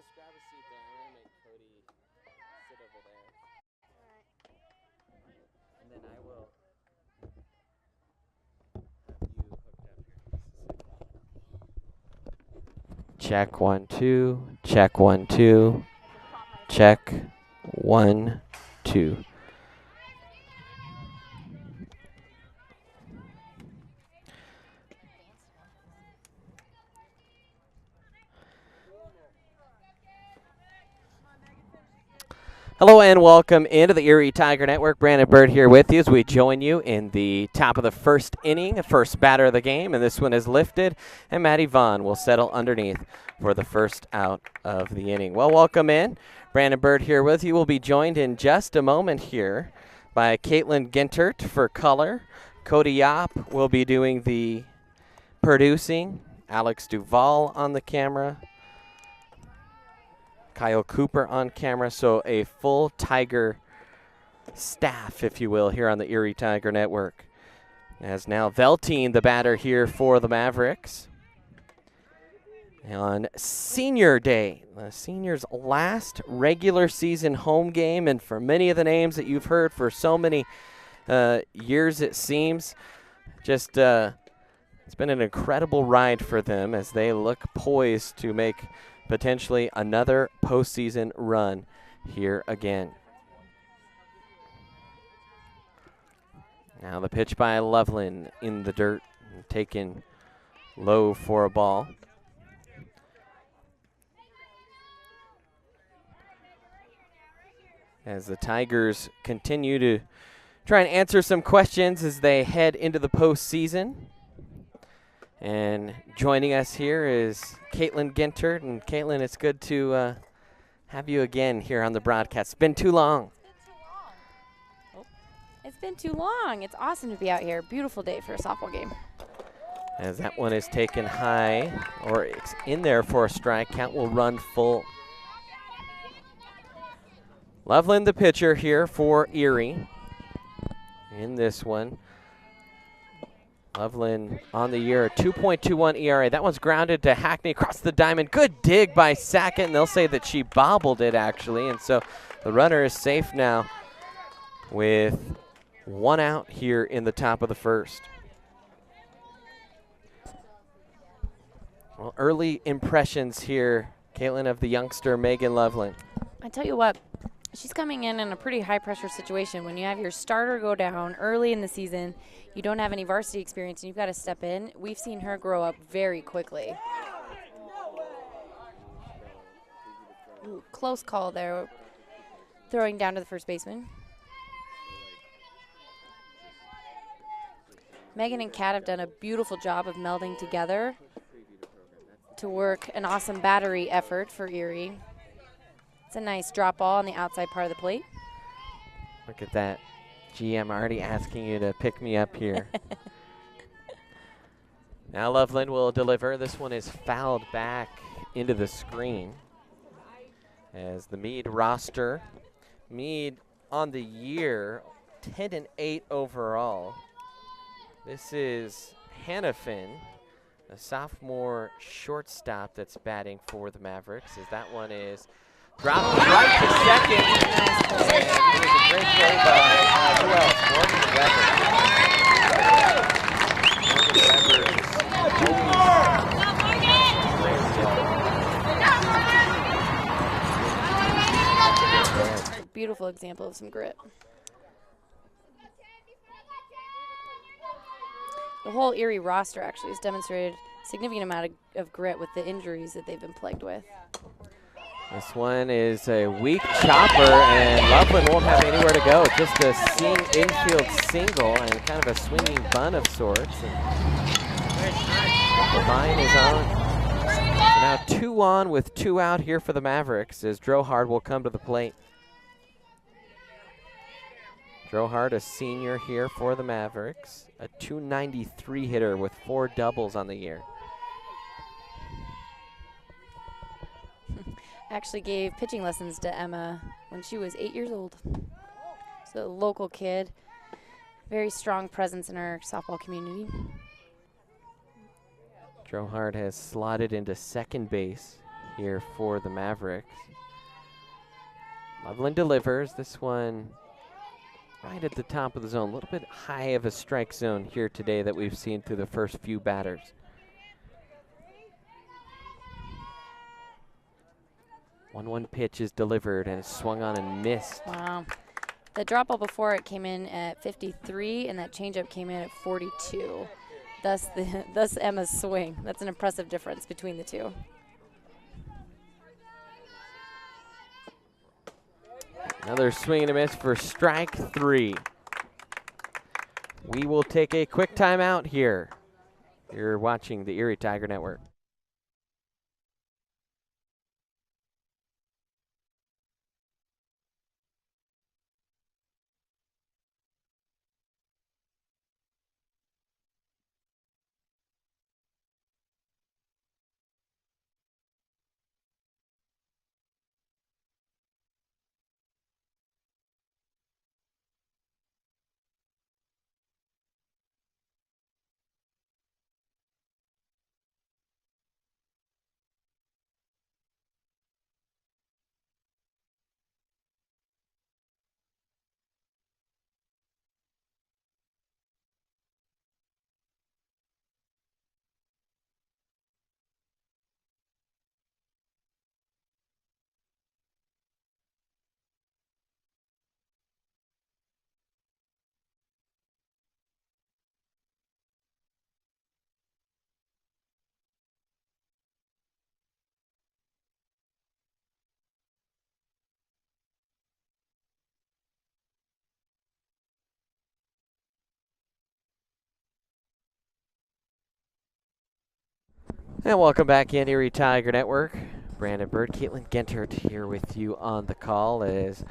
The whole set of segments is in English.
just grab a seat there. I'm going to make Cody sit over there. And then I will have you hooked up here. Check 1 2. Check 1 2. Check 1 2. Hello and welcome into the Erie Tiger Network. Brandon Bird here with you as we join you in the top of the first inning, first batter of the game, and this one is lifted, and Maddie Vaughn will settle underneath for the first out of the inning. Well, welcome in. Brandon Bird here with you. We'll be joined in just a moment here by Caitlin Gintert for color. Cody Yopp will be doing the producing. Alex Duvall on the camera. Kyle Cooper on camera, so a full Tiger staff, if you will, here on the Erie Tiger Network. As now Velteen, the batter here for the Mavericks. On Senior Day, the seniors' last regular season home game, and for many of the names that you've heard for so many years, it seems, just it's been an incredible ride for them as they look poised to make potentially another postseason run here again. Now the pitch by Loveland in the dirt, taken low for a ball. As the Tigers continue to try and answer some questions as they head into the postseason. And joining us here is Caitlin Gintert. And Caitlin, it's good to have you again here on the broadcast. It's been too long. It's been too long. It's awesome to be out here. Beautiful day for a softball game. As that one is taken high, or it's in there for a strike. Count will run full. Loveland, the pitcher here for Erie in this one. Loveland on the year, 2.21 ERA. That one's grounded to Hackney across the diamond. Good dig by Sackett, and they'll say that she bobbled it, actually. And so the runner is safe now with one out here in the top of the first. Well, early impressions here, Caitlin, of the youngster Megan Loveland. I tell you what, she's coming in a pretty high-pressure situation. When you have your starter go down early in the season, you don't have any varsity experience, and you've got to step in. We've seen her grow up very quickly. Ooh, close call there. Throwing down to the first baseman. Megan and Kat have done a beautiful job of melding together to work an awesome battery effort for Erie. It's a nice drop ball on the outside part of the plate. Look at that. GM already asking you to pick me up here. Now Loveland will deliver. This one is fouled back into the screen. As the Mead roster, Mead on the year, 10-8 overall. This is Hannafin, a sophomore shortstop that's batting for the Mavericks, as that one is dropped right to second. It was a great play by, who else? Morgan Weber. Beautiful example of some grit. The whole Erie roster actually has demonstrated a significant amount of grit with the injuries that they've been plagued with. This one is a weak chopper, and Loveland won't have anywhere to go. Just a infield single and kind of a swinging bunt of sorts. The line is on. So now 2 on with 2 out here for the Mavericks as Drohard will come to the plate. Drohard, a senior here for the Mavericks, a .293 hitter with 4 doubles on the year. Actually gave pitching lessons to Emma when she was 8 years old. So a local kid, very strong presence in our softball community. Drohard has slotted into second base here for the Mavericks. Loveland delivers. This one right at the top of the zone. A little bit high of a strike zone here today that we've seen through the first few batters. One pitch is delivered and it's swung on and missed. Wow. The drop ball before it came in at 53, and that changeup came in at 42. Thus Emma's swing. That's an impressive difference between the two. Another swing and a miss for strike 3. We will take a quick timeout here. You're watching the Erie Tiger Network. And welcome back in Erie Tiger Network. Brandon Bird, Caitlin Gentert here with you on the call as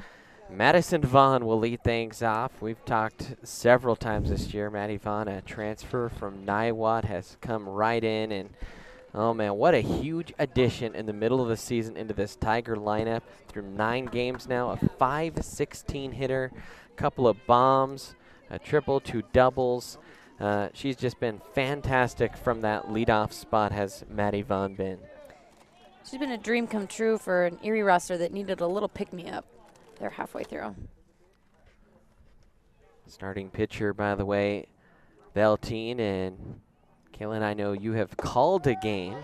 Madison Vaughn will lead things off. We've talked several times this year. Maddie Vaughn, a transfer from Niwot, has come right in, and oh man, what a huge addition in the middle of the season into this Tiger lineup. Through 9 games now, a .516 hitter, couple of bombs, a triple, 2 doubles. She's just been fantastic from that leadoff spot, has Maddie Vaughn been. She's been a dream come true for an Erie roster that needed a little pick-me-up. They're halfway through. Starting pitcher, by the way, Velteen, and Kaylin, I know you have called a game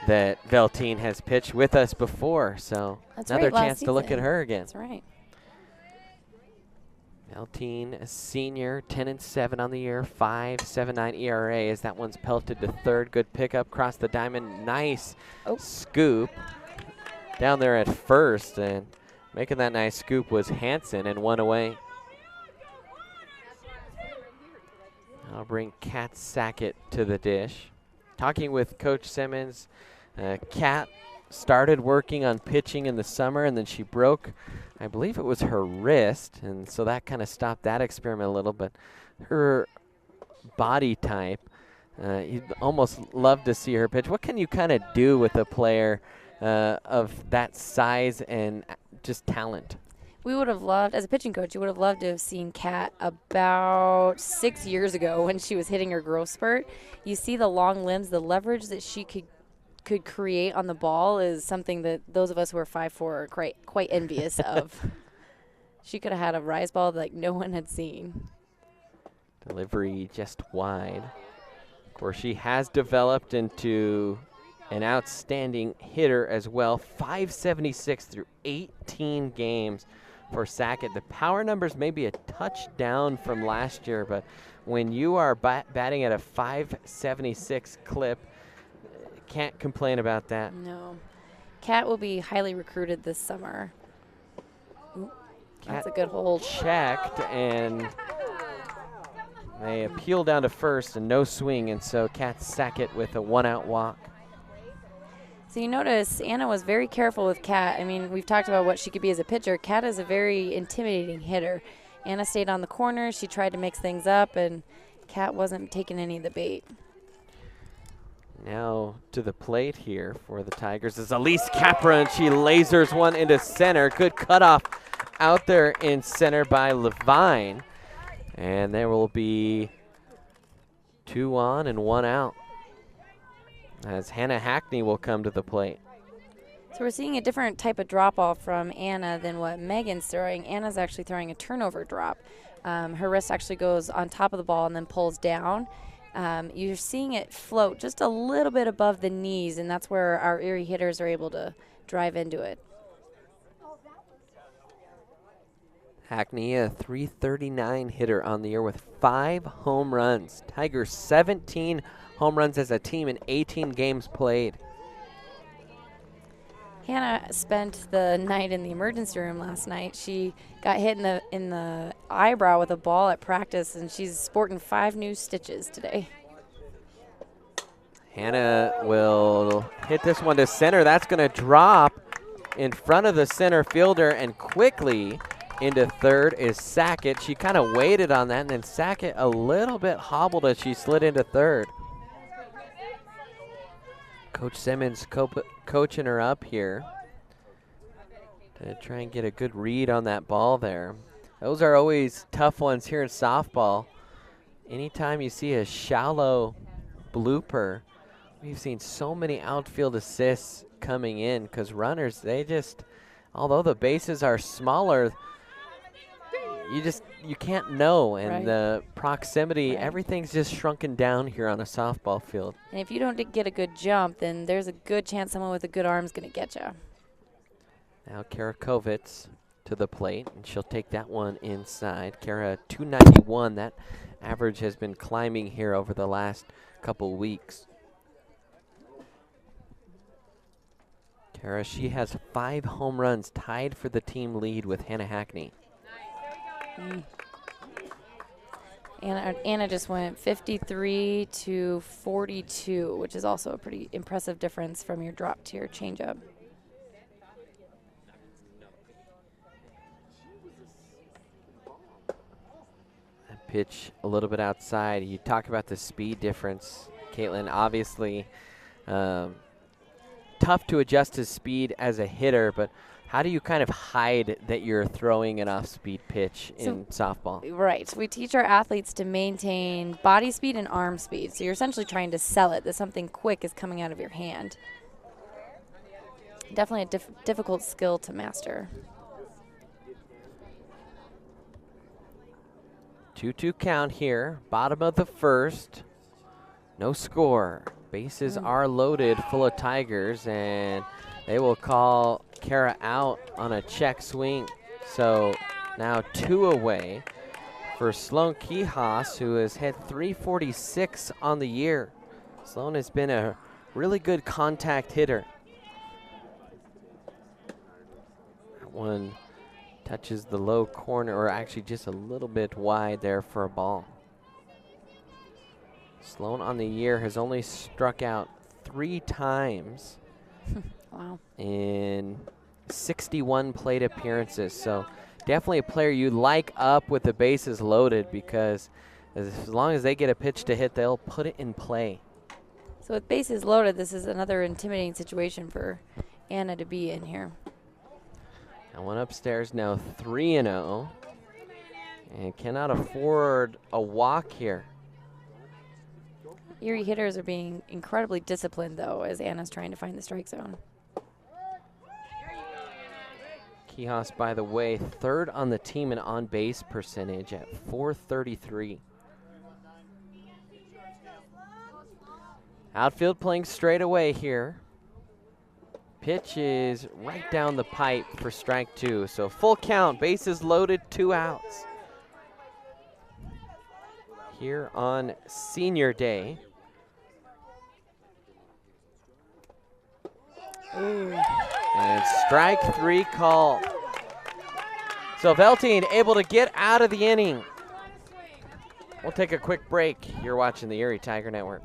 that Velteen has pitched with us before, so That's another right, chance to look at her again. That's right. Velteen, a senior, 10-7 on the year, 5.79 ERA as that one's pelted to third. Good pickup across the diamond. Nice scoop down there at first, and making that nice scoop was Hansen, and 1 away. I'll bring Kat Sackett to the dish. Talking with Coach Simmons, Kat started working on pitching in the summer, and then she broke, I believe it was her wrist, and so that kind of stopped that experiment a little, but her body type, you'd almost love to see her pitch. What can you kind of do with a player of that size and just talent? We would have loved, as a pitching coach, you would have loved to have seen Kat about 6 years ago when she was hitting her growth spurt. You see the long limbs, the leverage that she could create on the ball is something that those of us who are 5'4" are quite envious of. She could have had a rise ball like no one had seen. Delivery just wide. Of course, she has developed into an outstanding hitter as well. .576 through 18 games for Sackett. The power numbers may be a touch down from last year, but when you are batting at a .576 clip, can't complain about that. No. Kat will be highly recruited this summer. Ooh, that's a good hold. Checked, and they appeal down to first and no swing, and so Kat Sackett with a 1-out walk. So you notice Anna was very careful with Kat. I mean, we've talked about what she could be as a pitcher. Kat is a very intimidating hitter. Anna stayed on the corner. She tried to mix things up, and Kat wasn't taking any of the bait. Now to the plate here for the Tigers is Elise Capra, and she lasers one into center. Good cutoff out there in center by Levine. And there will be 2 on and 1 out as Hannah Hackney will come to the plate. So we're seeing a different type of drop off from Anna than what Megan's throwing. Anna's actually throwing a turnover drop. Her wrist actually goes on top of the ball and then pulls down. You're seeing it float just a little bit above the knees, and that's where our Erie hitters are able to drive into it. Hackney, a 339 hitter on the year with 5 home runs. Tigers 17 home runs as a team in 18 games played. Hannah spent the night in the emergency room last night. She got hit in the eyebrow with a ball at practice, and she's sporting 5 new stitches today. Hannah will hit this one to center. That's going to drop in front of the center fielder, and quickly into third is Sackett. She kind of waited on that, and then Sackett a little bit hobbled as she slid into third. Coach Simmons coaching her up here to try and get a good read on that ball there. Those are always tough ones here in softball. Anytime you see a shallow blooper, we've seen so many outfield assists coming in because runners, they just, although the bases are smaller, you can't know, and Right. the proximity, Right. everything's just shrunken down here on a softball field. And if you don't get a good jump, then there's a good chance someone with a good arm is going to get you. Now Kara Kovitz to the plate, and she'll take that one inside. Kara 291, that average has been climbing here over the last couple weeks. Kara, she has 5 home runs, tied for the team lead with Hannah Hackney. Anna just went 53 to 42, which is also a pretty impressive difference from your drop to your changeup. That pitch a little bit outside. You talk about the speed difference, Caitlin. Obviously, tough to adjust to speed as a hitter, but how do you kind of hide that you're throwing an off-speed pitch in softball? Right. We teach our athletes to maintain body speed and arm speed. So you're essentially trying to sell it that something quick is coming out of your hand. Definitely a difficult skill to master. 2-2 count here, bottom of the first. No score. Bases are loaded, full of Tigers, and they will call Kara out on a check swing. So now 2 away for Sloan Quijas, who has hit 346 on the year. Sloan has been a really good contact hitter. That one touches the low corner, or actually just a little bit wide there for a ball. Sloan on the year has only struck out 3 times. Wow. In 61 plate appearances. So definitely a player you like up with the bases loaded, because as long as they get a pitch to hit, they'll put it in play. So with bases loaded, this is another intimidating situation for Anna to be in here. That one upstairs now 3-0, and cannot afford a walk here. Erie hitters are being incredibly disciplined, though, as Anna's trying to find the strike zone. Quijas, by the way, 3rd on the team in on-base percentage at .433. Outfield playing straight away here. Pitch is right down the pipe for strike 2. So full count, bases loaded, 2 outs. Here on senior day. Ooh. And strike 3 call. So Veltine able to get out of the inning. We'll take a quick break. You're watching the Erie Tiger Network.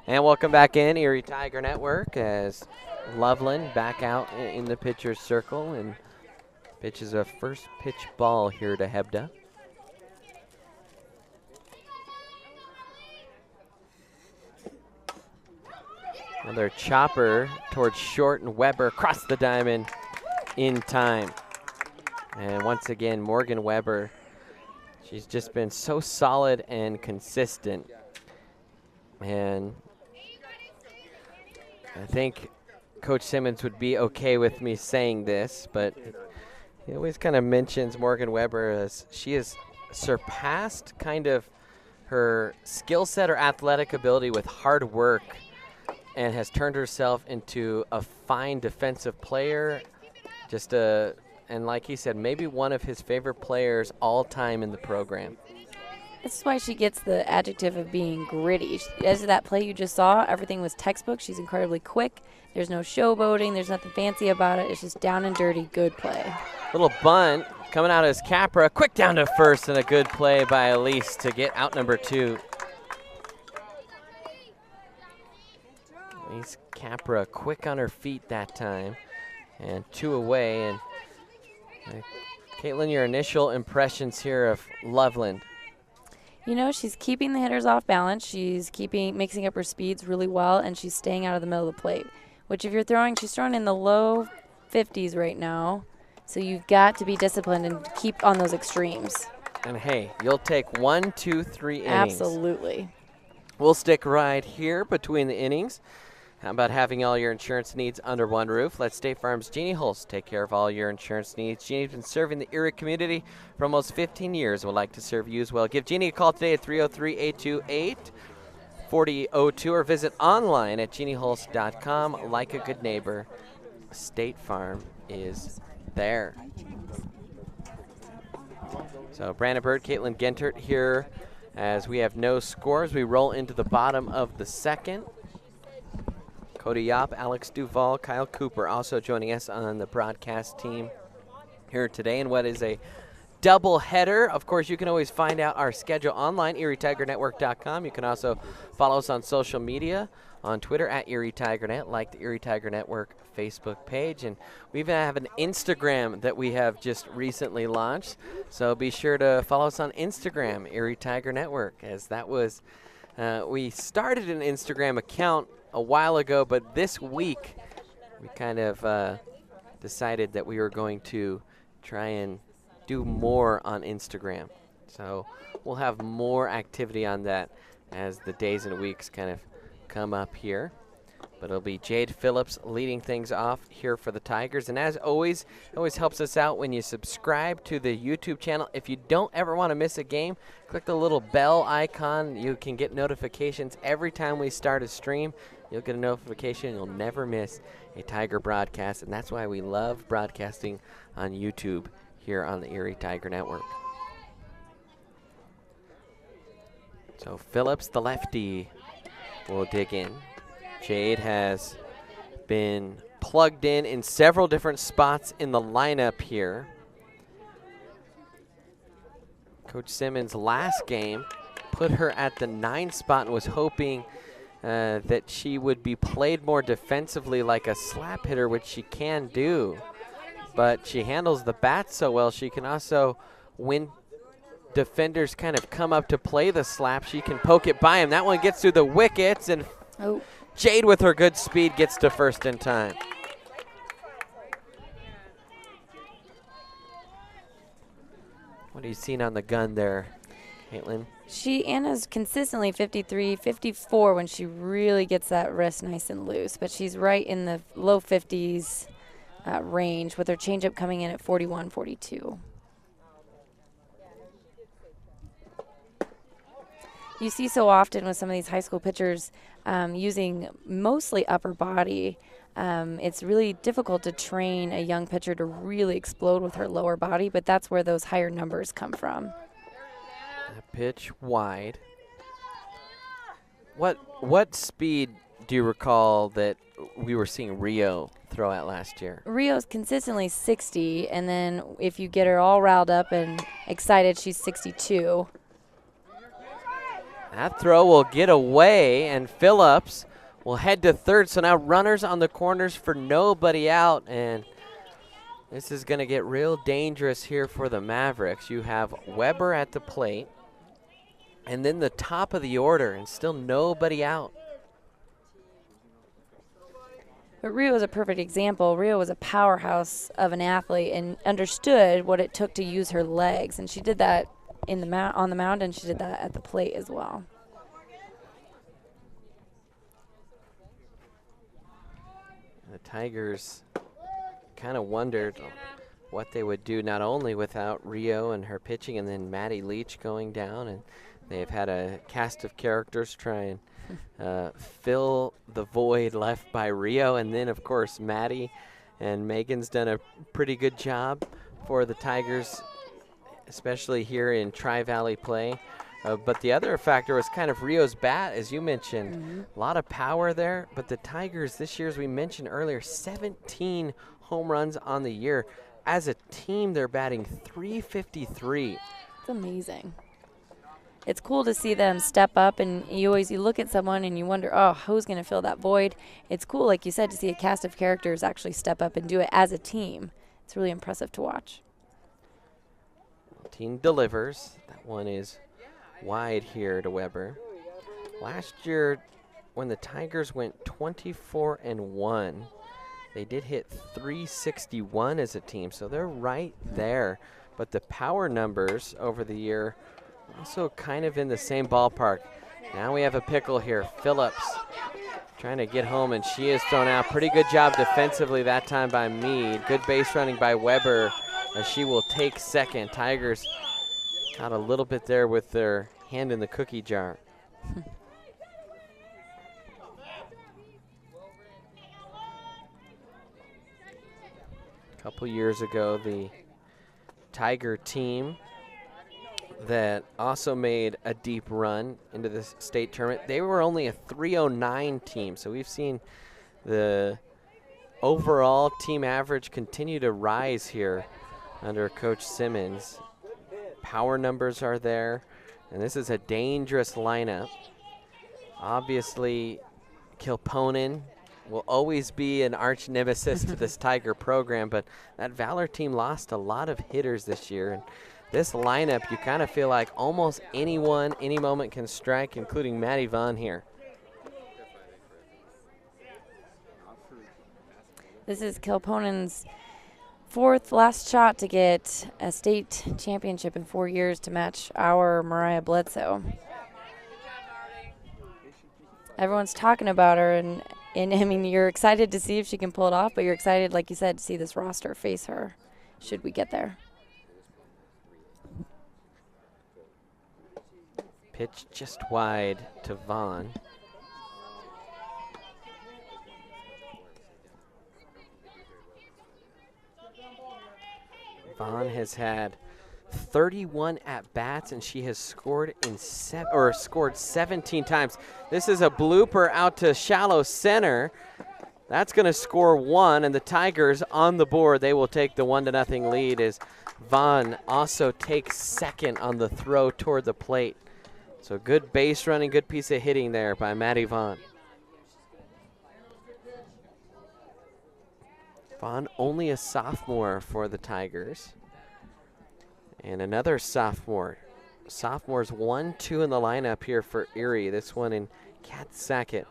And welcome back in, Erie Tiger Network, as Loveland back out in the pitcher's circle and pitches a first pitch ball here to Hebda. Another chopper towards short, and Weber across the diamond in time. And once again, Morgan Weber, she's just been so solid and consistent. And I think Coach Simmons would be okay with me saying this, but he always kind of mentions Morgan Weber as she has surpassed kind of her skill set or athletic ability with hard work and has turned herself into a fine defensive player. And like he said, maybe one of his favorite players all time in the program. This is why she gets the adjective of being gritty. As that play you just saw, everything was textbook. She's incredibly quick. There's no showboating. There's nothing fancy about it. It's just down and dirty, good play. Little bunt coming out as Capra. Quick down to first, and a good play by Elise to get out number 2. Elise Capra quick on her feet that time. And 2 away. And Caitlin, your initial impressions here of Loveland? You know, she's keeping the hitters off balance. She's mixing up her speeds really well, and she's staying out of the middle of the plate. Which if you're throwing, she's throwing in the low 50s right now. So you've got to be disciplined and keep on those extremes. And hey, you'll take 1, 2, 3 innings. Absolutely. We'll stick right here between the innings. How about having all your insurance needs under one roof? Let State Farm's Jeannie Holst take care of all your insurance needs. Jeannie's been serving the Erie community for almost 15 years. Would like to serve you as well. Give Jeannie a call today at 303-828-4002 or visit online at jeannieholst.com. Like a good neighbor, State Farm is there. So Brandon Bird, Caitlin Gentert here as we have no scores. We roll into the bottom of the second. Cody Yopp, Alex Duvall, Kyle Cooper also joining us on the broadcast team here today in what is a double header. Of course, you can always find out our schedule online, ErieTigerNetwork.com. You can also follow us on social media, on Twitter at ErieTigerNet, like the Erie Tiger Network Facebook page. And we even have an Instagram that we have just recently launched. So be sure to follow us on Instagram, Erie Tiger Network, as that was, we started an Instagram account a while ago, but this week we kind of decided that we were going to try and do more on Instagram. So we'll have more activity on that as the days and weeks kind of come up here. But it'll be Jade Phillips leading things off here for the Tigers. And as always, it always helps us out when you subscribe to the YouTube channel. If you don't ever want to miss a game, click the little bell icon. You can get notifications every time we start a stream. You'll get a notification. You'll never miss a Tiger broadcast. And that's why we love broadcasting on YouTube here on the Erie Tiger Network. So Phillips, the lefty, will dig in. Jade has been plugged in several different spots in the lineup here. Coach Simmons last game put her at the 9 spot and was hoping that she would be played more defensively like a slap hitter, which she can do. But she handles the bat so well, she can also, when defenders kind of come up to play the slap, she can poke it by him. That one gets through the wickets, and Jade with her good speed gets to first in time. What are you seeing on the gun there, Caitlin? Anna's consistently 53, 54 when she really gets that wrist nice and loose, but she's right in the low 50s range with her changeup coming in at 41, 42. You see so often with some of these high school pitchers using mostly upper body. It's really difficult to train a young pitcher to really explode with her lower body, but that's where those higher numbers come from. A pitch wide. What speed do you recall that we were seeing Rio throw at last year? Rio's consistently 60, and then if you get her all riled up and excited, she's 62. That throw will get away, and Phillips will head to third. So now runners on the corners for nobody out, and this is going to get real dangerous here for the Mavericks. You have Weber at the plate, and then the top of the order, and still nobody out. But Rio is a perfect example. Rio was a powerhouse of an athlete and understood what it took to use her legs, and she did that in the on the mound, and she did that at the plate as well. The Tigers kind of wondered what they would do, not only without Rio and her pitching and then Maddie Leach going down, and they've had a cast of characters try and fill the void left by Rio, and then of course Maddie and Megan's done a pretty good job for the Tigers, especially here in Tri-Valley play. But the other factor was kind of Rio's bat, as you mentioned. A lot of power there, but the Tigers this year, as we mentioned earlier, 17 home runs on the year. As a team, they're batting .353. It's amazing. It's cool to see them step up, and you look at someone and you wonder, oh, who's going to fill that void? It's cool, like you said, to see a cast of characters actually step up and do it as a team. It's really impressive to watch. Team delivers. That one is wide here to Weber. Last year, when the Tigers went 24-1, they did hit .361 as a team, so they're right there. But the power numbers over the year also kind of in the same ballpark. Now we have a pickle here. Phillips trying to get home, and she is thrown out. Pretty good job defensively that time by Mead. Good base running by Weber, as she will take second. Tigers got a little bit there with their hand in the cookie jar. A couple years ago, the Tiger team that also made a deep run into the state tournament, they were only a 309 team. So we've seen the overall team average continue to rise here under Coach Simmons. Power numbers are there, and this is a dangerous lineup. Obviously, Kilponen will always be an arch nemesis to this Tiger program, but that Valor team lost a lot of hitters this year. And this lineup, you kind of feel like almost anyone, any moment can strike, including Maddie Vaughn here. This is Kilponen's fourth last shot to get a state championship in 4 years to match our Mariah Bledsoe. Everyone's talking about her, and I mean, you're excited to see if she can pull it off, but you're excited, like you said, to see this roster face her should we get there. Pitch just wide to Vaughn. Vaughn has had 31 at-bats, and she has scored in scored 17 times. This is a blooper out to shallow center. That's going to score one, and the Tigers on the board. They will take the 1-0 lead as Vaughn also takes second on the throw toward the plate. So good base running, good piece of hitting there by Maddie Vaughn. Vaughn only a sophomore for the Tigers. And another sophomore. Sophomores 1-2 in the lineup here for Erie. This one in Kat Sackett.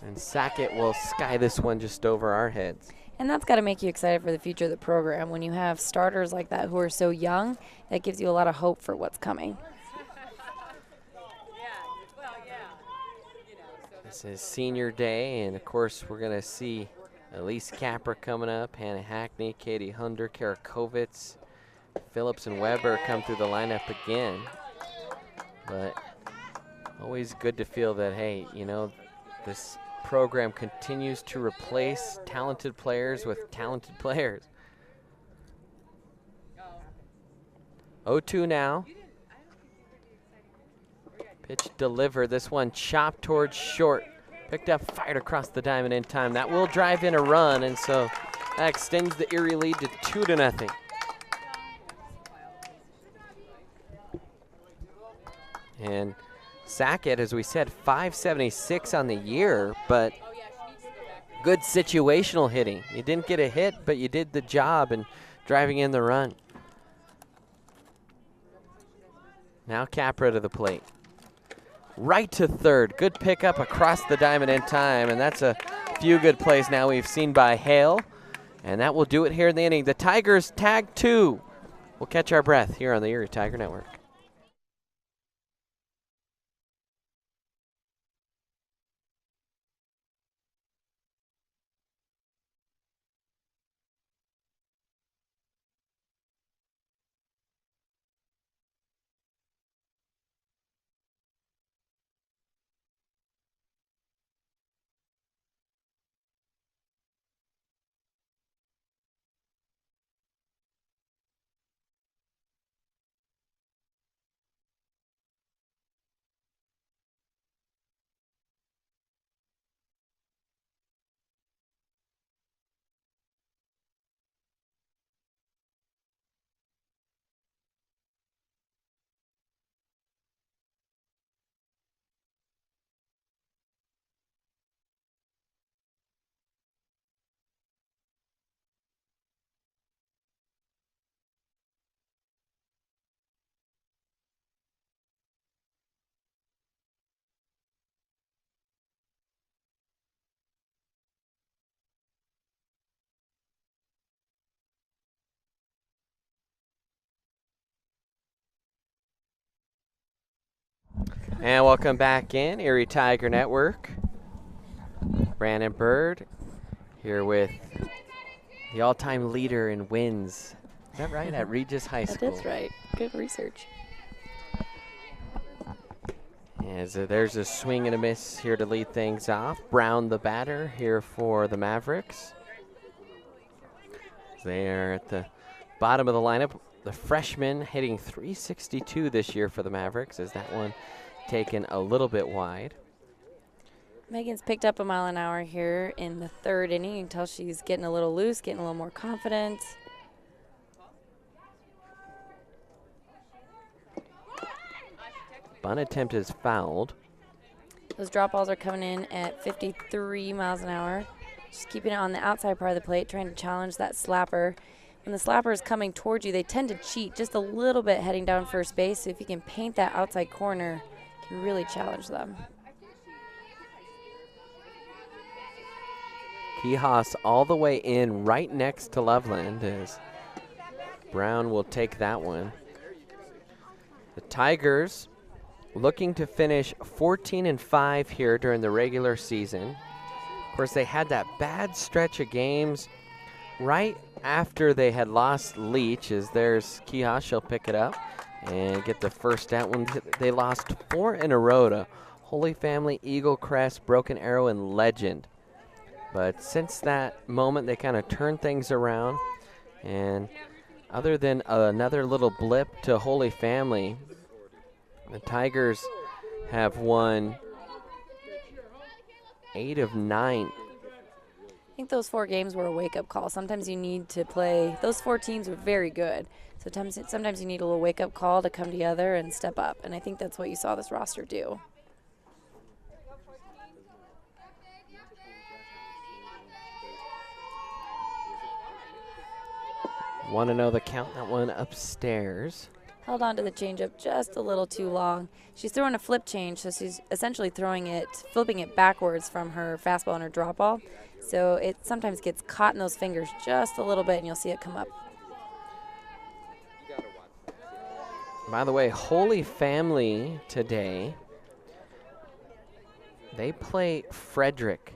And Sackett will sky this one just over our heads. And that's got to make you excited for the future of the program. When you have starters like that who are so young, that gives you a lot of hope for what's coming. This is senior day, and of course we're going to see Elise Capra coming up, Hannah Hackney, Katie Hunder, Kara Kovitz, Phillips and Weber come through the lineup again. But always good to feel that, hey, you know, this program continues to replace talented players with talented players. 0-2 now. Pitch delivered. This one chopped towards short. Picked up, fired across the diamond in time. That will drive in a run, and so that extends the Erie lead to 2-0. And Sackett, as we said, 576 on the year, but good situational hitting. You didn't get a hit, but you did the job in driving in the run. Now Capra to the plate. Right to third. Good pickup across the diamond in time, and that's a few good plays now we've seen by Hale, and that will do it here in the inning. The Tigers tag 2. We'll catch our breath here on the Erie Tiger Network. And welcome back in, Erie Tiger Network. Brandon Bird here with the all-time leader in wins. Is that right? At Regis High School. That's right. Good research. As there's a swing and a miss here to lead things off. Brown, the batter, here for the Mavericks. They are at the bottom of the lineup. The freshman hitting .362 this year for the Mavericks, as that one taken a little bit wide. Megan's picked up a mile an hour here in the third inning. You can tell she's getting a little loose, getting a little more confident. Bunt attempt is fouled. Those drop balls are coming in at 53 miles an hour. Just keeping it on the outside part of the plate, trying to challenge that slapper. When the slapper is coming towards you, they tend to cheat just a little bit heading down first base. So if you can paint that outside corner, you can really challenge them. Quijas all the way in right next to Loveland, as Brown will take that one. The Tigers looking to finish 14-5 here during the regular season. Of course, they had that bad stretch of games right after they had lost Leach, as there's Quijas. She'll pick it up and get the first out when they lost 4 in a row to Holy Family, Eagle Crest, Broken Arrow, and Legend. But since that moment, they kind of turned things around. And other than another little blip to Holy Family, the Tigers have won 8 of 9. I think those 4 games were a wake-up call. Sometimes you need to play. Those 4 teams were very good. Sometimes you need a little wake-up call to come together and step up. And I think that's what you saw this roster do. Want to know the count? That one upstairs. Held on to the changeup just a little too long. She's throwing a flip change, so she's essentially flipping it backwards from her fastball and her drop ball. So it sometimes gets caught in those fingers just a little bit, and you'll see it come up. By the way, Holy Family today, they play Frederick.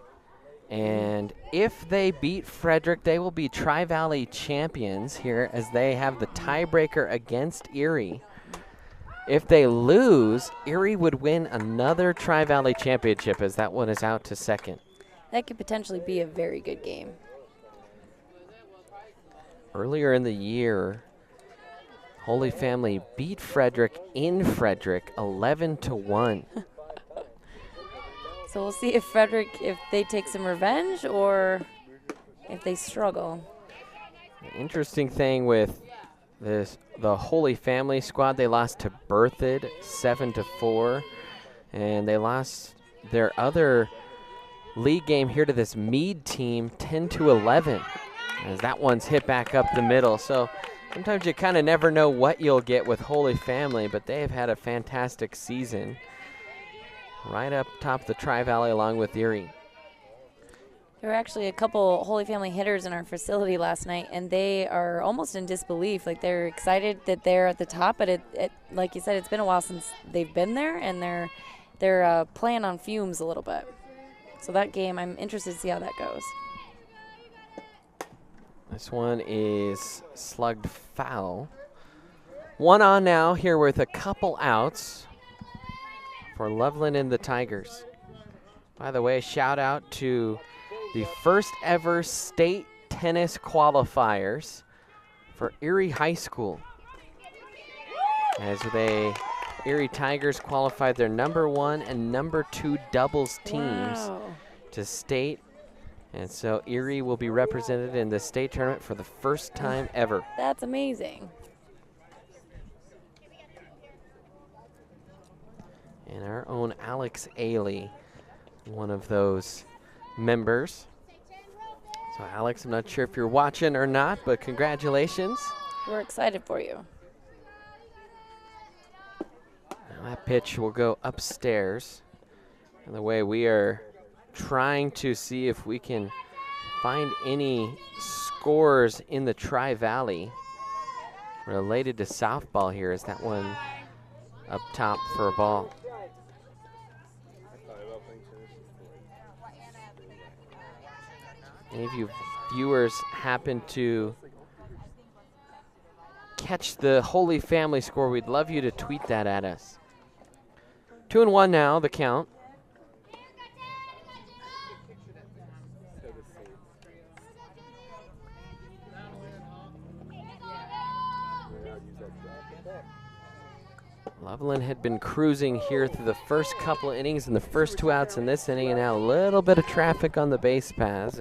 And if they beat Frederick, they will be Tri-Valley champions here, as they have the tiebreaker against Erie. If they lose, Erie would win another Tri-Valley championship, as that one is out to second. That could potentially be a very good game. Earlier in the year, Holy Family beat Frederick in Frederick 11-1. So we'll see if they take some revenge or if they struggle. The interesting thing with the Holy Family squad, they lost to Berthoud 7-4. And they lost their other league game here to this Mead team 10-11, as that one's hit back up the middle. So sometimes you kind of never know what you'll get with Holy Family, but they have had a fantastic season right up top of the Tri-Valley along with Erie. There were actually a couple Holy Family hitters in our facility last night, and they are almost in disbelief. Like, they're excited that they're at the top, but it like you said, it's been a while since they've been there, and they're playing on fumes a little bit. So that game, I'm interested to see how that goes. This one is slugged foul. One on now here with a couple outs for Loveland and the Tigers. By the way, shout out to the first ever state tennis qualifiers for Erie High School, as Erie Tigers qualified their #1 and #2 doubles teams to state. And so Erie will be represented in the state tournament for the first time ever. That's amazing. And our own Alex Ailey, one of those members. So Alex, I'm not sure if you're watching or not, but congratulations. We're excited for you. Now that pitch will go upstairs. And the way we are trying to see if we can find any scores in the Tri-Valley related to softball here, is that one up top for a ball. Any of you viewers happen to catch the Holy Family score, we'd love you to tweet that at us. 2-1 now, the count. Loveland had been cruising here through the first couple of innings and the first 2 outs in this inning, and now a little bit of traffic on the base paths.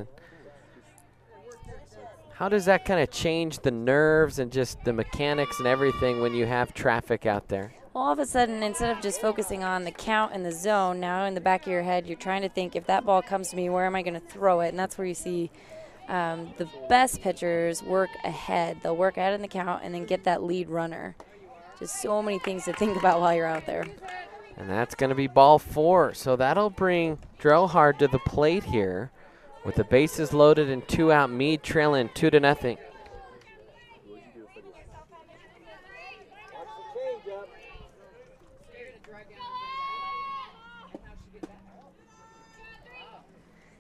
How does that kind of change the nerves and just the mechanics and everything when you have traffic out there? Well, all of a sudden, instead of just focusing on the count and the zone, now in the back of your head, you're trying to think, if that ball comes to me, where am I going to throw it? And that's where you see the best pitchers work ahead. They'll work ahead in the count and then get that lead runner. Just so many things to think about while you're out there. And that's going to be ball 4. So that'll bring Drellhard to the plate here with the bases loaded and 2 out. Mead trailing 2-0.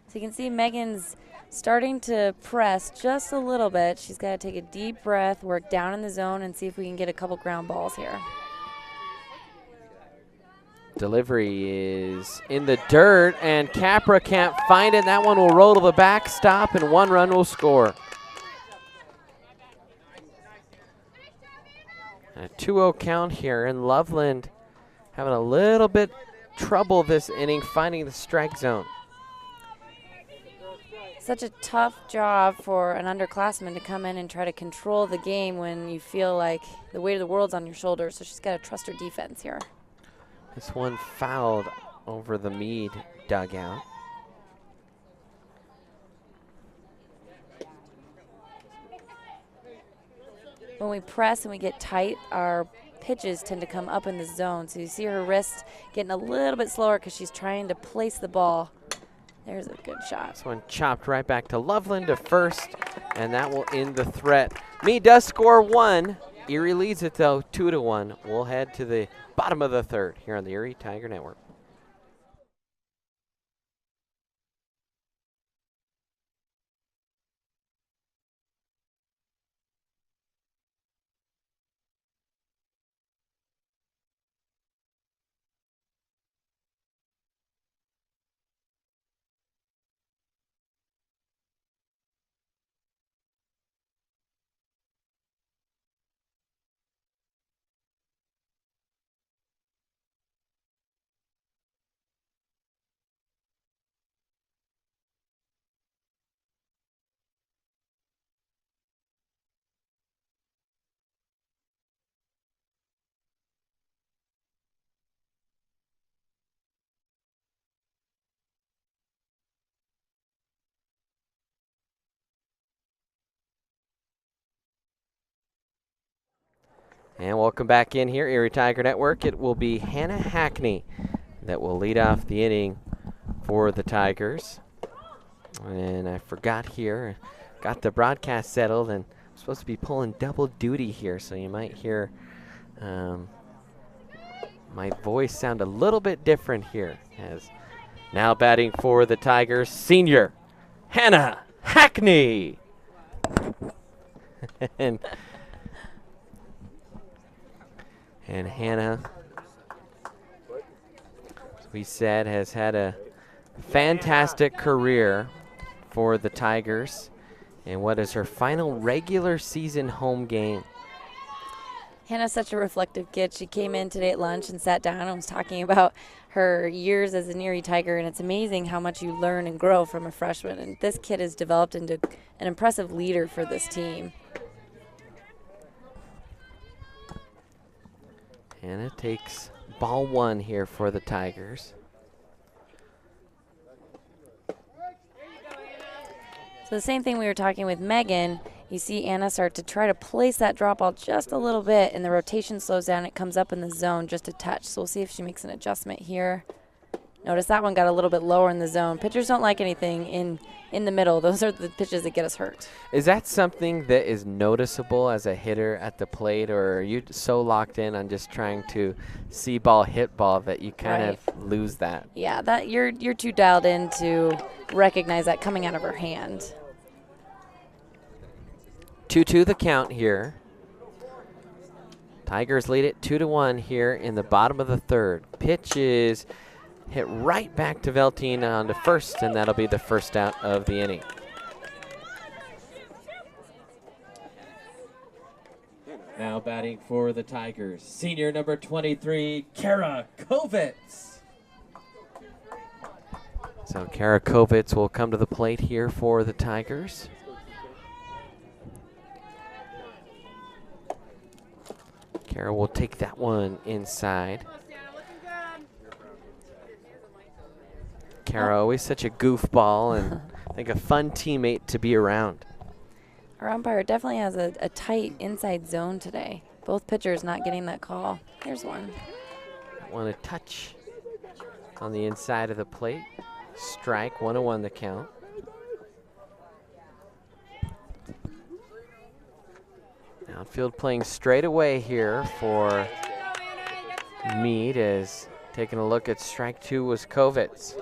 So you can see Megan's starting to press just a little bit. She's got to take a deep breath, work down in the zone, and see if we can get a couple ground balls here. Delivery is in the dirt, and Capra can't find it. That one will roll to the backstop, and 1 run will score. A 2-0 count here, and Loveland having a little bit trouble this inning finding the strike zone. Such a tough job for an underclassman to come in and try to control the game when you feel like the weight of the world's on your shoulders. So she's got to trust her defense here. This one fouled over the Mead dugout. When we press and we get tight, our pitches tend to come up in the zone. So you see her wrist getting a little bit slower because she's trying to place the ball. There's a good shot. This one chopped right back to Loveland to first, and that will end the threat. Mead does score 1. Erie leads it, though, 2-1. We'll head to the bottom of the 3rd here on the Erie Tiger Network. And welcome back in here, Erie Tiger Network. It will be Hannah Hackney that will lead off the inning for the Tigers. And I forgot here, got the broadcast settled, and I'm supposed to be pulling double duty here, so you might hear my voice sound a little bit different here. As now batting for the Tigers, senior Hannah Hackney. and Hannah, as we said, has had a fantastic career for the Tigers in what is her final regular season home game. Hannah's such a reflective kid. She came in today at lunch and sat down and was talking about her years as an Erie Tiger, and it's amazing how much you learn and grow from a freshman. And this kid has developed into an impressive leader for this team. Hannah takes ball one here for the Tigers. So the same thing we were talking with Megan, you see Anna start to try to place that drop ball just a little bit, and the rotation slows down. It comes up in the zone just a touch. So we'll see if she makes an adjustment here. Notice that one got a little bit lower in the zone. Pitchers don't like anything in the middle. Those are the pitches that get us hurt. Is that something that is noticeable as a hitter at the plate, or are you so locked in on just trying to see ball, hit ball that you kind of lose that? Yeah, that you're too dialed in to recognize that coming out of her hand. 2-2 the count here. Tigers lead it 2-1 here in the bottom of the third. Pitch is hit right back to Veltina on the first, and that'll be the first out of the inning. Now batting for the Tigers, senior number 23, Kara Kovitz. So Kara Kovitz will come to the plate here for the Tigers. Kara will take that one inside. Kara, always such a goofball and I think a fun teammate to be around. Our umpire definitely has a tight inside zone today. Both pitchers not getting that call. Here's one. Want to touch on the inside of the plate. Strike, 1-1 the count. Outfield playing straight away here for Mead, as taking a look at strike two was Kovitz.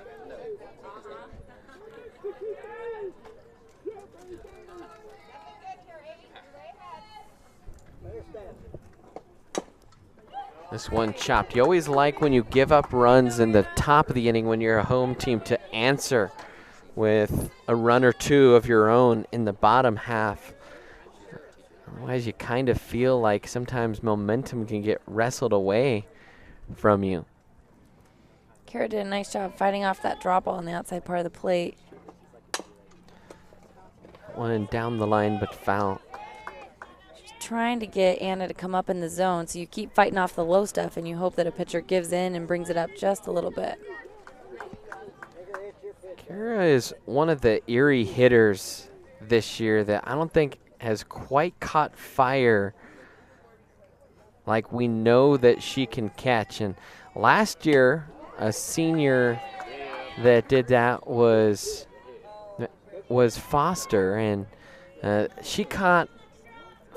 This one chopped. You always like when you give up runs in the top of the inning when you're a home team to answer with a run or two of your own in the bottom half. Otherwise, you kind of feel like sometimes momentum can get wrestled away from you. Kara did a nice job fighting off that drop ball on the outside part of the plate. One down the line, but foul. Trying to get Anna to come up in the zone, so you keep fighting off the low stuff and you hope that a pitcher gives in and brings it up just a little bit. Kara is one of the Erie hitters this year that I don't think has quite caught fire like we know that she can catch. And last year, a senior that did that was Foster, and she caught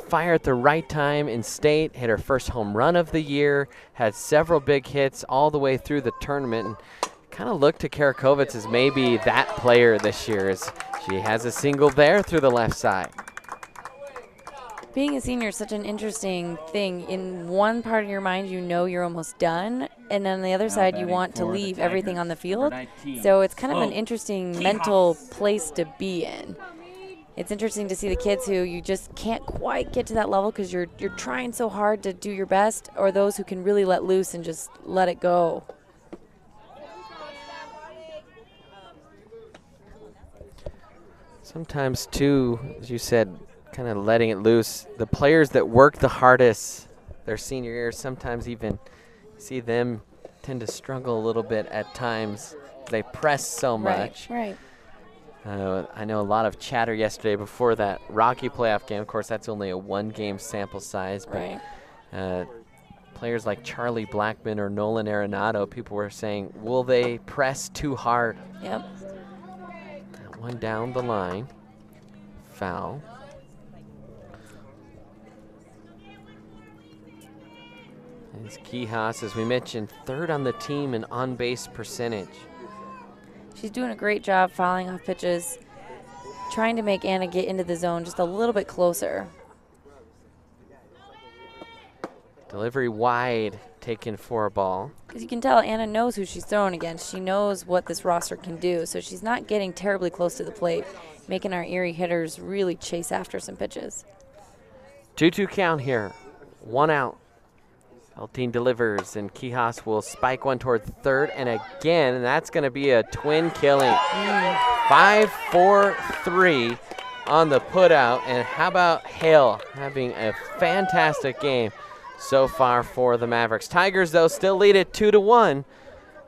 fire at the right time in state, hit her first home run of the year, had several big hits all the way through the tournament, and kind of looked to Kara Kovitz as maybe that player this year, as she has a single there through the left side. Being a senior is such an interesting thing. In one part of your mind, you know you're almost done, and on the other side, you want to leave everything on the field. So it's kind of an interesting mental place to be in. It's interesting to see the kids who you just can't quite get to that level because you're trying so hard to do your best, or those who can really let loose and just let it go. Sometimes, too, as you said, kind of letting it loose. The players that work the hardest their senior year, sometimes even see them tend to struggle a little bit at times. They press so much. Right. I know a lot of chatter yesterday before that Rocky playoff game. Of course, that's only a one-game sample size, but Players like Charlie Blackman or Nolan Arenado, people were saying, will they press too hard? Yep. That one down the line. Foul. As Quijas, as we mentioned, third on the team in on-base percentage. She's doing a great job fouling off pitches, trying to make Anna get into the zone just a little bit closer. Delivery wide, taken for a ball. Because you can tell Anna knows who she's throwing against. She knows what this roster can do, so she's not getting terribly close to the plate, making our Erie hitters really chase after some pitches. 2-2 count here. 1 out. Eltine delivers, and Quijas will spike one toward third, and again, and that's going to be a twin killing. 5-4-3 on the putout, and how about Hale having a fantastic game so far for the Mavericks. Tigers, though, still lead it 2-1.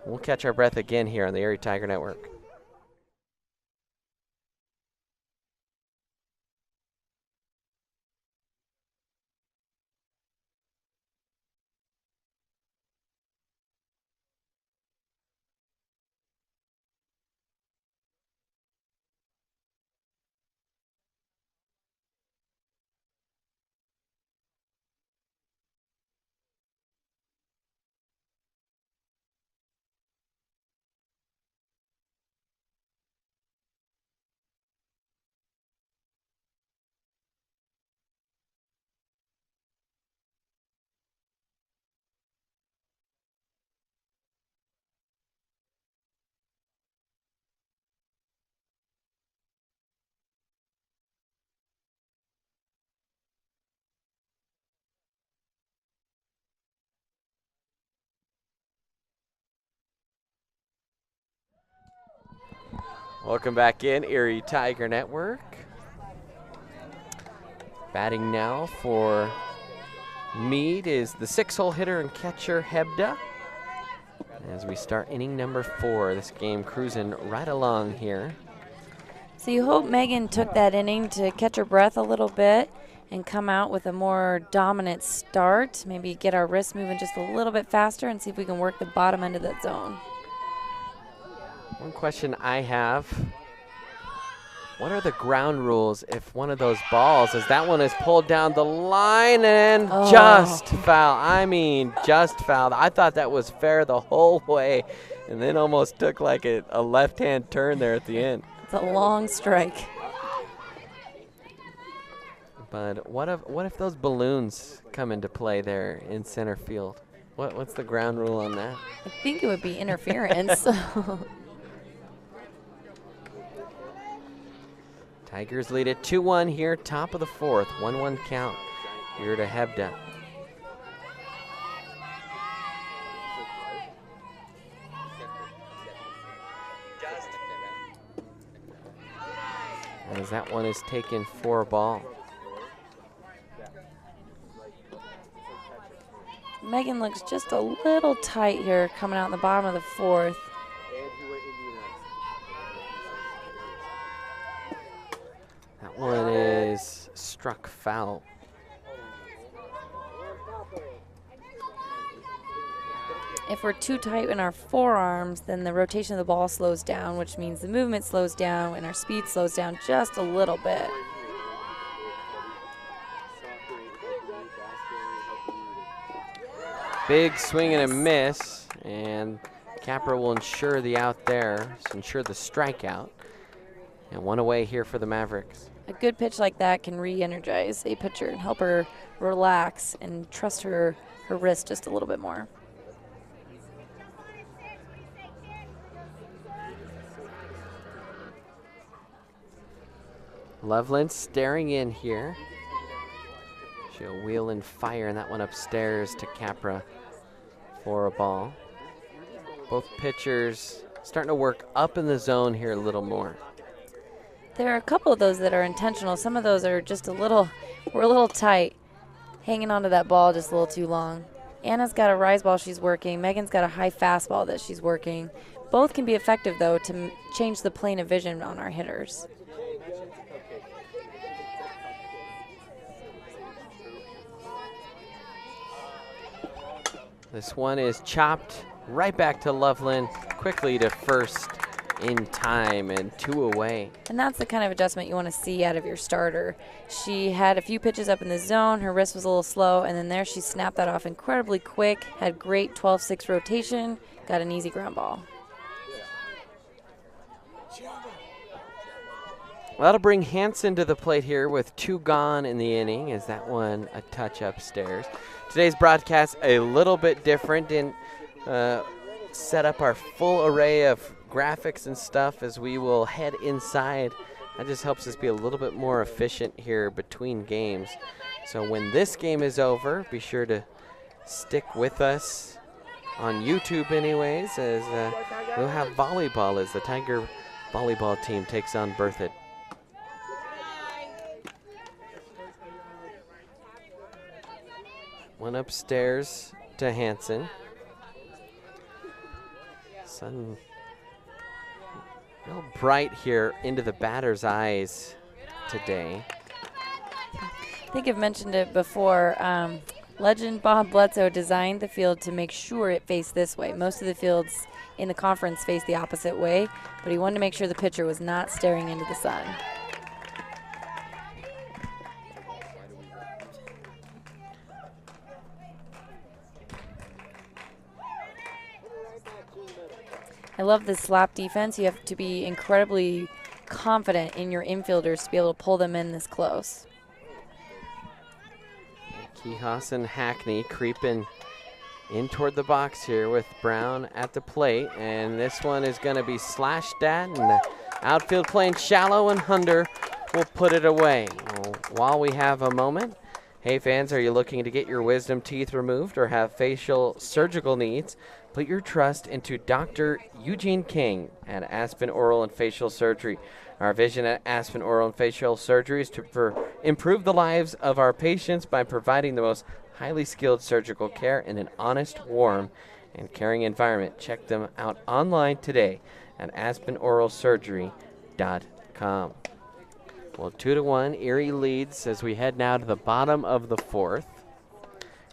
We'll catch our breath again here on the Erie Tiger Network. Welcome back in, Erie Tiger Network. Batting now for Mead is the 6-hole hitter and catcher, Hebda. As we start inning number 4, this game cruising right along here. So you hope Megan took that inning to catch her breath a little bit and come out with a more dominant start, maybe get our wrists moving just a little bit faster and see if we can work the bottom end of that zone. One question I have, what are the ground rules if one of those balls, as that one is pulled down the line and just foul? I mean, just foul. I thought that was fair the whole way and then almost took like a left-hand turn there at the end. It's a long strike. But what if those balloons come into play there in center field? What's the ground rule on that? I think it would be interference. Tigers lead it 2-1 here, top of the 4th, 1-1 count here to Hebda. As that one is taken for a ball. Megan looks just a little tight here coming out in the bottom of the 4th. That one is struck foul. If we're too tight in our forearms, then the rotation of the ball slows down, which means the movement slows down and our speed slows down just a little bit. Big swing and a miss, and Capra will ensure the out there, ensure the strikeout. And one away here for the Mavericks. A good pitch like that can re-energize a pitcher and help her relax and trust her wrist just a little bit more. Loveland staring in here. She'll wheel and fire, and that one upstairs to Capra for a ball. Both pitchers starting to work up in the zone here a little more. There are a couple of those that are intentional. Some of those are just we're a little tight, hanging onto that ball just a little too long. Anna's got a rise ball she's working. Megan's got a high fastball that she's working. Both can be effective, though, to change the plane of vision on our hitters. This one is chopped right back to Loveland, quickly to first in time, and 2 away. And that's the kind of adjustment you want to see out of your starter. She had a few pitches up in the zone. Her wrist was a little slow, and then there she snapped that off incredibly quick, had great 12-6 rotation, got an easy ground ball. That'll bring Hansen to the plate here with 2 gone in the inning. Is that one a touch upstairs? Today's broadcast a little bit different. Didn't set up our full array of graphics and stuff as we will head inside. That just helps us be a little bit more efficient here between games. So when this game is over, be sure to stick with us on YouTube anyways, as we'll have volleyball as the Tiger volleyball team takes on Berthoud. One upstairs to Hansen. Sun real bright here into the batter's eyes today. I think I've mentioned it before. Legend Bob Bledsoe designed the field to make sure it faced this way. Most of the fields in the conference face the opposite way, but he wanted to make sure the pitcher was not staring into the sun. I love this slap defense. You have to be incredibly confident in your infielders to be able to pull them in this close. Kihas and Hackney creeping in toward the box here with Brown at the plate, and this one is going to be slashed at, and the outfield playing shallow, and Hunter will put it away. Well, while we have a moment, hey fans, are you looking to get your wisdom teeth removed or have facial surgical needs? Put your trust into Dr. Eugene King at Aspen Oral and Facial Surgery. Our vision at Aspen Oral and Facial Surgery is to improve the lives of our patients by providing the most highly skilled surgical care in an honest, warm, and caring environment. Check them out online today at aspenoralsurgery.com. Well, 2-1, Erie leads as we head now to the bottom of the 4th.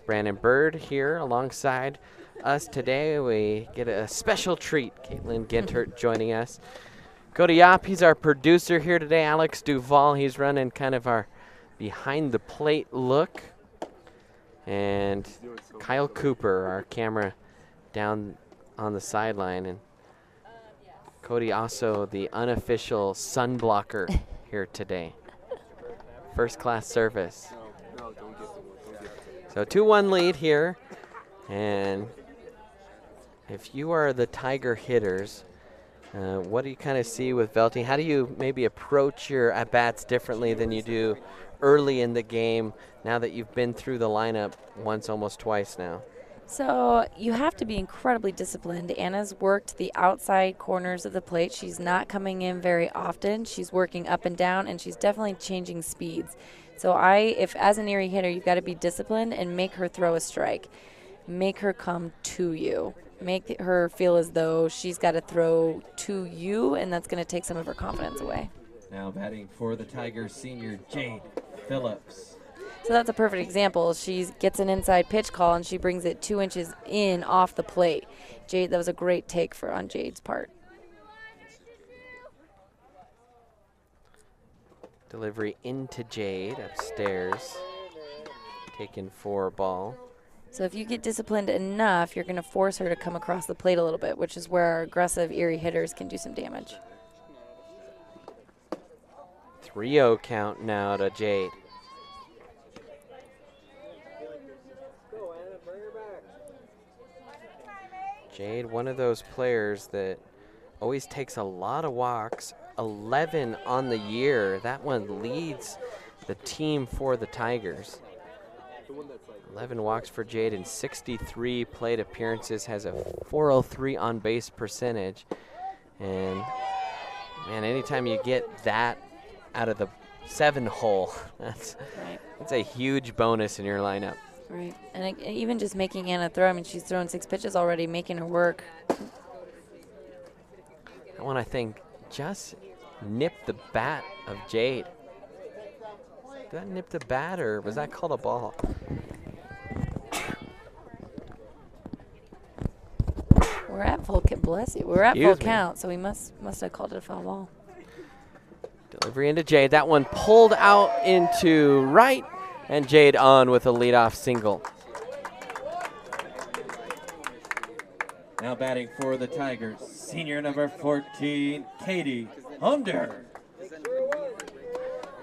Brandon Bird here alongside us today. We get a special treat. Caitlin Gintert joining us. Cody Yopp, he's our producer here today. Alex Duvall, he's running kind of our behind the plate look. And Kyle Cooper, our camera down on the sideline. And Cody also the unofficial sun blocker here today. First class service. So 2-1 lead here. And if you are the Tiger hitters, what do you kind of see with Velting? How do you maybe approach your at-bats differently than you do early in the game now that you've been through the lineup once, almost twice now? So you have to be incredibly disciplined. Anna's worked the outside corners of the plate. She's not coming in very often. She's working up and down, and she's definitely changing speeds. So if as an Erie hitter, you've got to be disciplined and make her throw a strike. Make her come to you. Make her feel as though she's got to throw to you, and that's going to take some of her confidence away. Now batting for the Tigers, senior Jade Phillips. So that's a perfect example. She gets an inside pitch call, and she brings it 2 inches in off the plate. Jade, that was a great take on Jade's part. Delivery into Jade upstairs. Taken for a ball. So if you get disciplined enough, you're going to force her to come across the plate a little bit, which is where our aggressive Erie hitters can do some damage. 3-0 count now to Jade. Jade, one of those players that always takes a lot of walks, 11 on the year. That one leads the team for the Tigers. 11 walks for Jade and 63 plate appearances, has a .403 on base percentage. And man, anytime you get that out of the 7 hole, that's a huge bonus in your lineup. Right, and even just making Anna throw, I mean, she's thrown 6 pitches already, making her work. That one, I think, just nipped the bat of Jade. Did that nip the bat, or was that called a ball? full count. Bless you. We're at Excuse full me. count, so we must have called it a foul ball. Delivery into Jade. That one pulled out into right, and Jade on with a leadoff single. Now batting for the Tigers, senior number 14, Katie Hunter.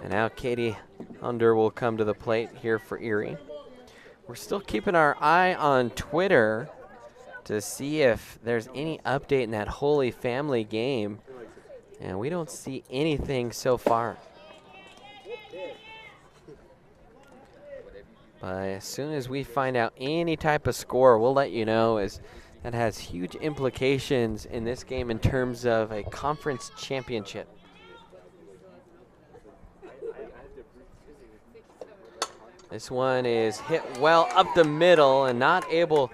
And now Katie Hunter will come to the plate here for Erie. We're still keeping our eye on Twitter to see if there's any update in that Holy Family game, and we don't see anything so far. But as soon as we find out any type of score, we'll let you know, as that has huge implications in this game in terms of a conference championship. This one is hit well up the middle, and not able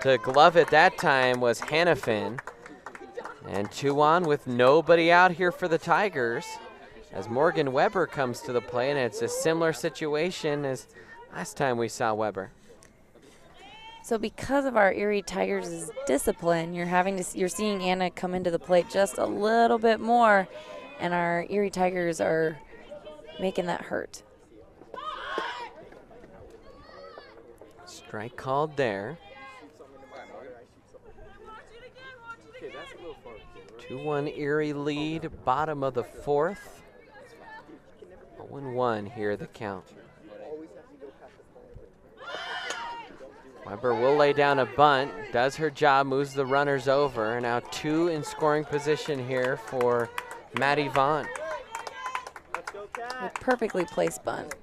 to glove it that time was Hannafin. And 2-on with nobody out here for the Tigers as Morgan Weber comes to the plate, and it's a similar situation as last time we saw Weber. So because of our Erie Tigers' discipline, you're seeing Anna come into the plate just a little bit more, and our Erie Tigers are making that hurt. Strike called there. 2-1 Erie lead, bottom of the fourth. 0-1 here, the count. Weber will lay down a bunt, does her job, moves the runners over. Now 2 in scoring position here for Maddie Vaughn. A perfectly placed bunt.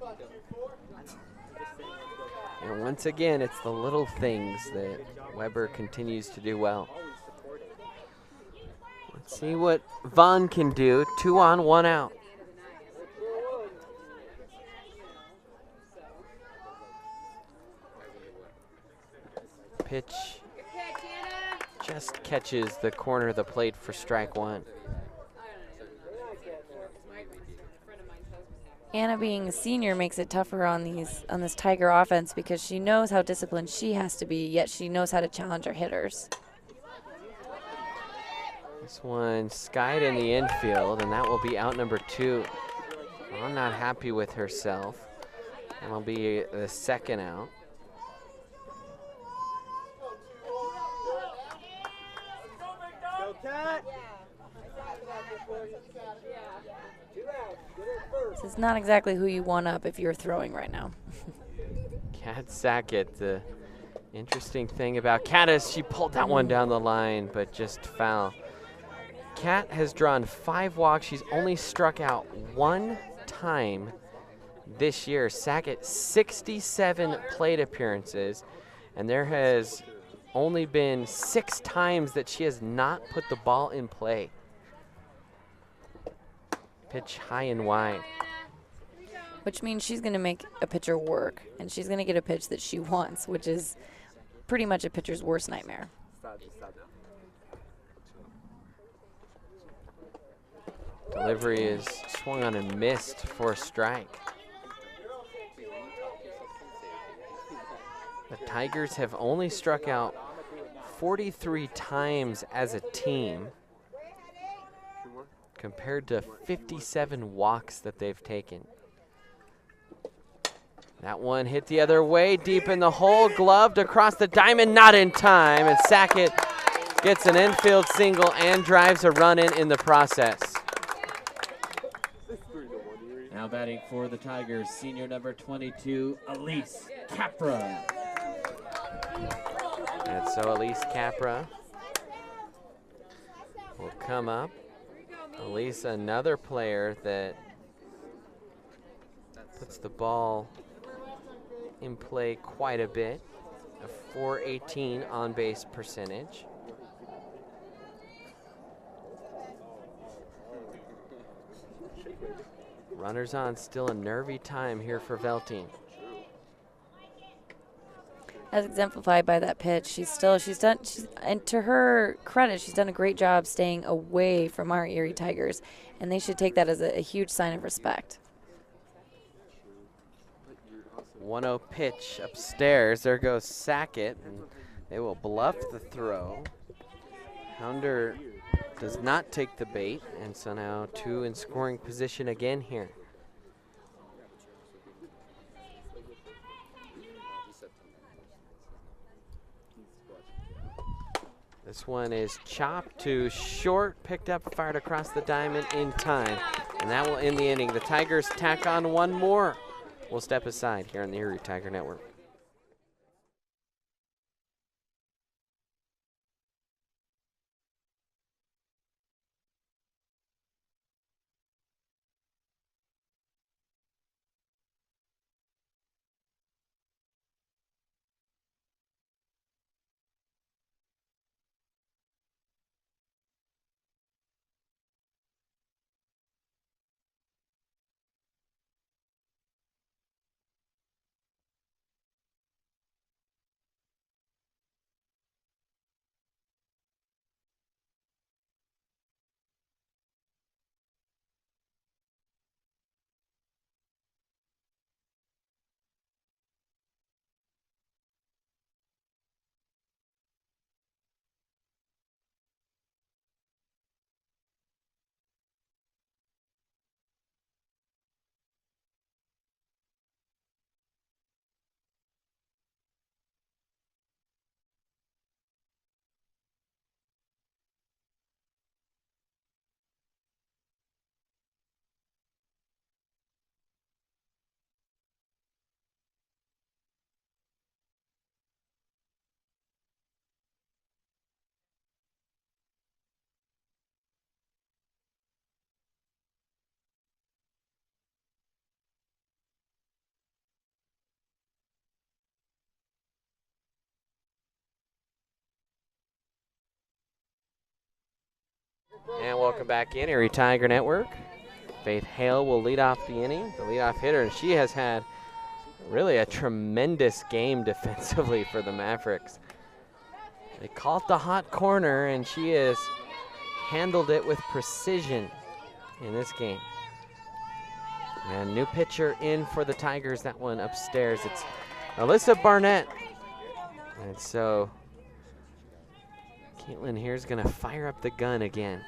And once again, it's the little things that Weber continues to do well. Let's see what Vaughn can do. 2-on, 1 out. Pitch just catches the corner of the plate for strike 1. Anna being a senior makes it tougher on this Tiger offense because she knows how disciplined she has to be, yet she knows how to challenge her hitters. This one skied in the infield, and that will be out number 2. I'm not happy with herself. That'll be the second out. This is not exactly who you want up if you're throwing right now. Kat Sackett, the interesting thing about Kat is she pulled that one down the line, but just foul. Kat has drawn 5 walks. She's only struck out 1 time this year. Sackett, 67 plate appearances, and there has only been 6 times that she has not put the ball in play. Pitch high and wide. Which means she's going to make a pitcher work, and she's going to get a pitch that she wants, which is pretty much a pitcher's worst nightmare. Delivery is swung on and missed for a strike. The Tigers have only struck out 43 times as a team compared to 57 walks that they've taken. That one hit the other way, deep in the hole, gloved across the diamond, not in time, and Sackett gets an infield single and drives a run in the process. Now batting for the Tigers, senior number 22, Elise Capra. And so Elise Capra will come up. Elise, another player that puts the ball in play quite a bit. A .418 on-base percentage. Runners on, still a nervy time here for Veltine. As exemplified by that pitch, and to her credit, she's done a great job staying away from our Erie Tigers, and they should take that as a huge sign of respect. 1-0 pitch upstairs. There goes Sackett, and they will bluff the throw. Hunter does not take the bait, and so now 2 in scoring position again here. This one is chopped to short, picked up, fired across the diamond in time. And that will end the inning. The Tigers tack on one more. We'll step aside here on the Erie Tiger Network. And welcome back in, Erie Tiger Network. Faith Hale will lead off the inning, the leadoff hitter, and she has had really a tremendous game defensively for the Mavericks. They caught the hot corner, and she has handled it with precision in this game. And new pitcher in for the Tigers, that one upstairs. It's Alyssa Barnett. And so Caitlin here is going to fire up the gun again.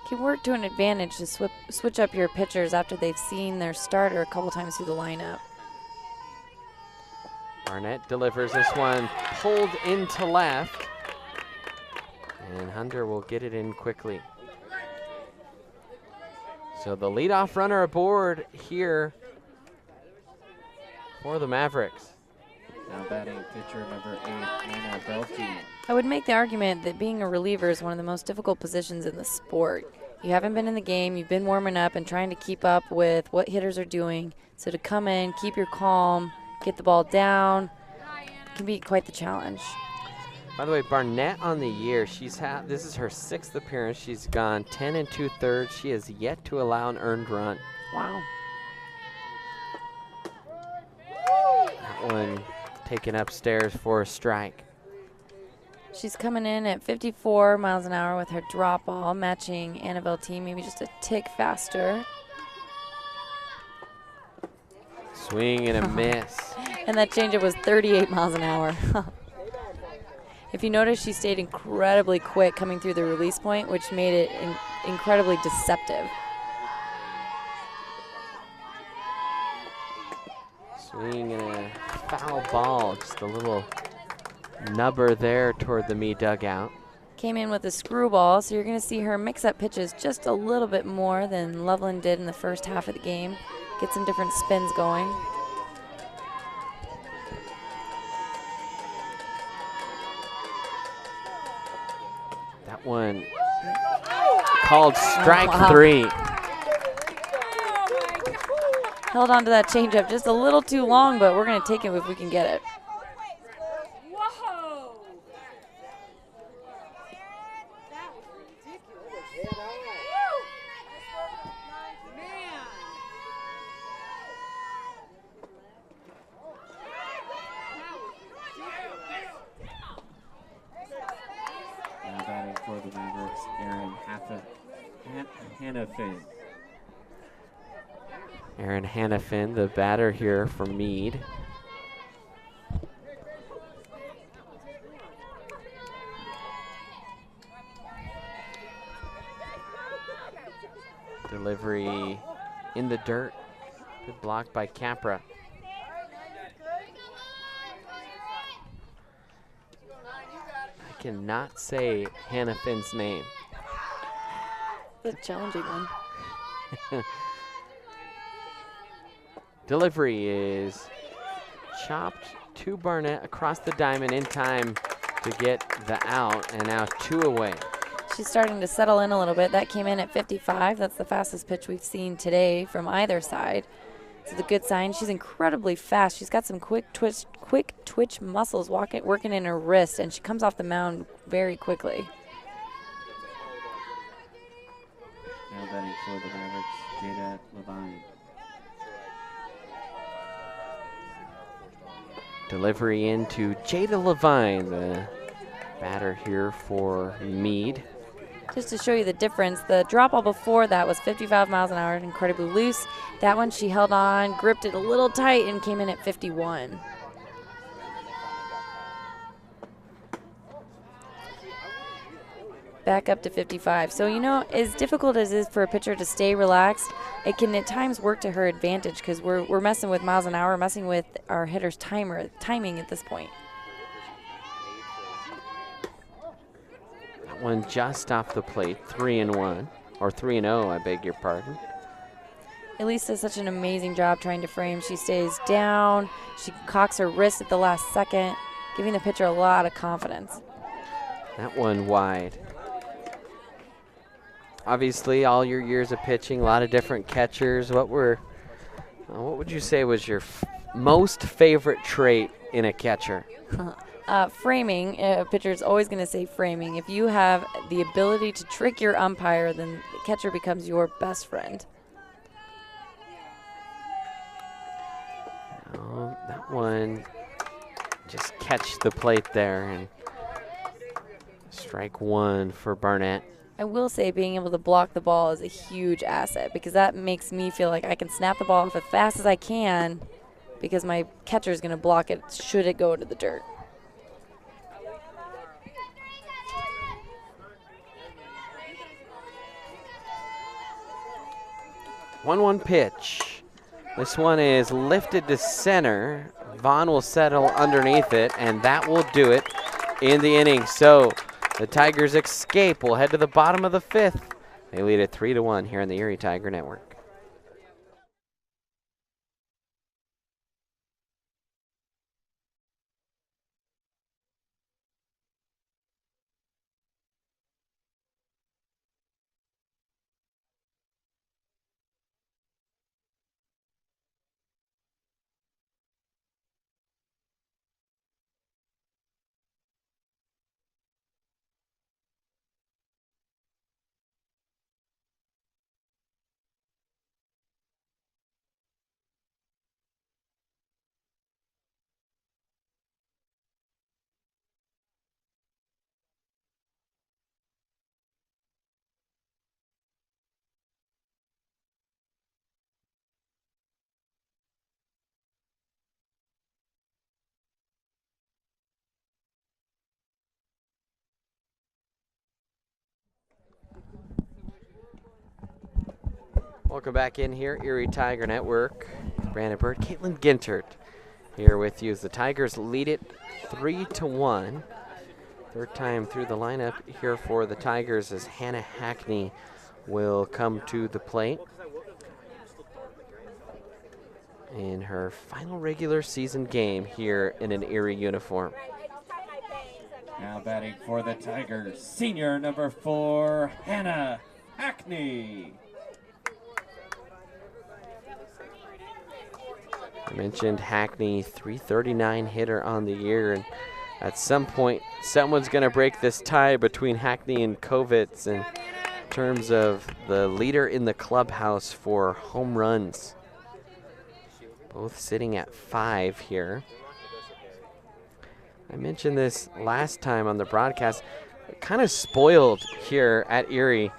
Can work to an advantage to switch up your pitchers after they've seen their starter a couple times through the lineup. Barnett delivers this one, pulled into left. And Hunter will get it in quickly. So the leadoff runner aboard here for the Mavericks. Now batting pitcher number 8, Anna Belty. I would make the argument that being a reliever is one of the most difficult positions in the sport. You haven't been in the game, you've been warming up and trying to keep up with what hitters are doing. So to come in, keep your calm, get the ball down, can be quite the challenge. By the way, Barnett on the year, this is her 6th appearance. She's gone 10 2/3. She has yet to allow an earned run. Wow. That one taken upstairs for a strike. She's coming in at 54 miles an hour with her drop ball, matching Annabelle T, maybe just a tick faster. Swing and a miss. And that changeup was 38 miles an hour. If you notice, she stayed incredibly quick coming through the release point, which made it incredibly deceptive. Swing and a foul ball, just a little nubber there toward the Mead dugout. Came in with a screwball, so you're going to see her mix up pitches just a little bit more than Loveland did in the first half of the game. Get some different spins going. That one called strike wow. 3. Held on to that changeup just a little too long, but we're going to take it if we can get it. Now batting for the Mavericks, Hannafin. Erin Hannafin, the batter here for Mead. Delivery in the dirt. Good block by Capra. I cannot say Hannah Finn's name. It's a challenging one. Delivery is chopped to Barnett across the diamond in time to get the out, and now 2 away. She's starting to settle in a little bit. That came in at 55. That's the fastest pitch we've seen today from either side. It's a good sign. She's incredibly fast. She's got some quick twitch muscles working in her wrist, and she comes off the mound very quickly. Now batting for the Mavericks, Jada Levine. Delivery into Jada Levine, the batter here for Mead. Just to show you the difference, the drop ball before that was 55 miles an hour, incredibly loose. That one she held on, gripped it a little tight, and came in at 51. Back up to 55. So, you know, as difficult as it is for a pitcher to stay relaxed, it can at times work to her advantage because we're messing with miles an hour, messing with our hitter's timing at this point. That one just off the plate, 3-1, or 3-0, I beg your pardon. Elise does such an amazing job trying to frame. She stays down. She cocks her wrist at the last second, giving the pitcher a lot of confidence. That one wide. Obviously, all your years of pitching, a lot of different catchers. What would you say was your most favorite trait in a catcher? Framing. A pitcher is always going to say framing. If you have the ability to trick your umpire, then the catcher becomes your best friend. Oh, that one just catch the plate there, and strike 1 for Barnett. I will say being able to block the ball is a huge asset because that makes me feel like I can snap the ball off as fast as I can because my catcher is going to block it should it go to the dirt. One pitch. This one is lifted to center. Vaughn will settle underneath it, and that will do it in the inning. So the Tigers escape. We'll head to the bottom of the 5th. They lead at 3-1 here on the Erie Tiger Network. Welcome back in here, Erie Tiger Network. Brandon Bird, Caitlin Gintert here with you as the Tigers lead it 3-1. Third time through the lineup here for the Tigers as Hannah Hackney will come to the plate in her final regular season game here in an Erie uniform. Now batting for the Tigers, senior number 4, Hannah Hackney. I mentioned Hackney, 339 hitter on the year, and at some point, someone's going to break this tie between Hackney and Kovitz in terms of the leader in the clubhouse for home runs. Both sitting at 5 here. I mentioned this last time on the broadcast. Kind of spoiled here at Erie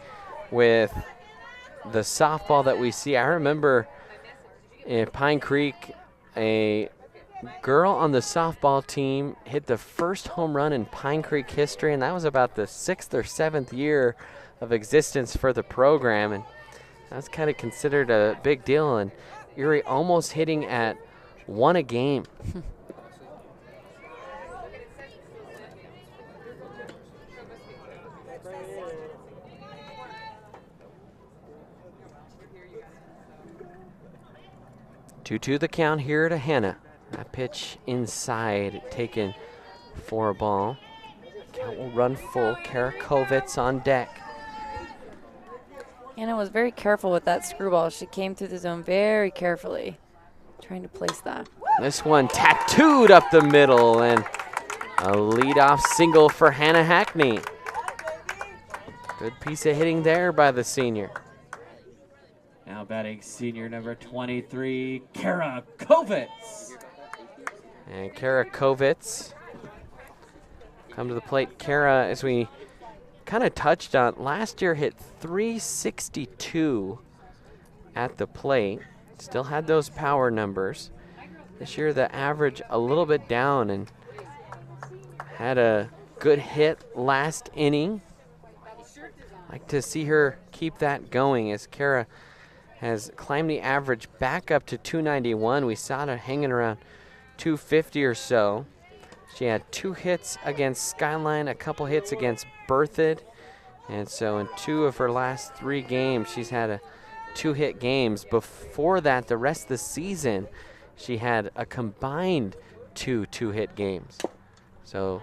with the softball that we see. I remember in Pine Creek, a girl on the softball team hit the first home run in Pine Creek history, and that was about the 6th or 7th year of existence for the program. And That's kind of considered a big deal, and Erie almost hitting at 1 a game. Two the count here to Hannah. That pitch inside, taken for a ball. Count will run full. Karakovitz on deck. Anna was very careful with that screwball. She came through the zone very carefully, trying to place that. This one tattooed up the middle, and a leadoff single for Hannah Hackney. Good piece of hitting there by the senior. Now batting senior number 23, Kara Kovitz. And Kara Kovitz come to the plate. Kara, as we kind of touched on, last year hit 362 at the plate. Still had those power numbers. This year the average a little bit down, and had a good hit last inning. Like to see her keep that going, as Kara has climbed the average back up to 291. We saw her hanging around 250 or so. She had 2 hits against Skyline, a couple hits against Berthoud, and so in 2 of her last 3 games, she's had 2-hit games. Before that, the rest of the season, she had a combined 2 2-hit games. So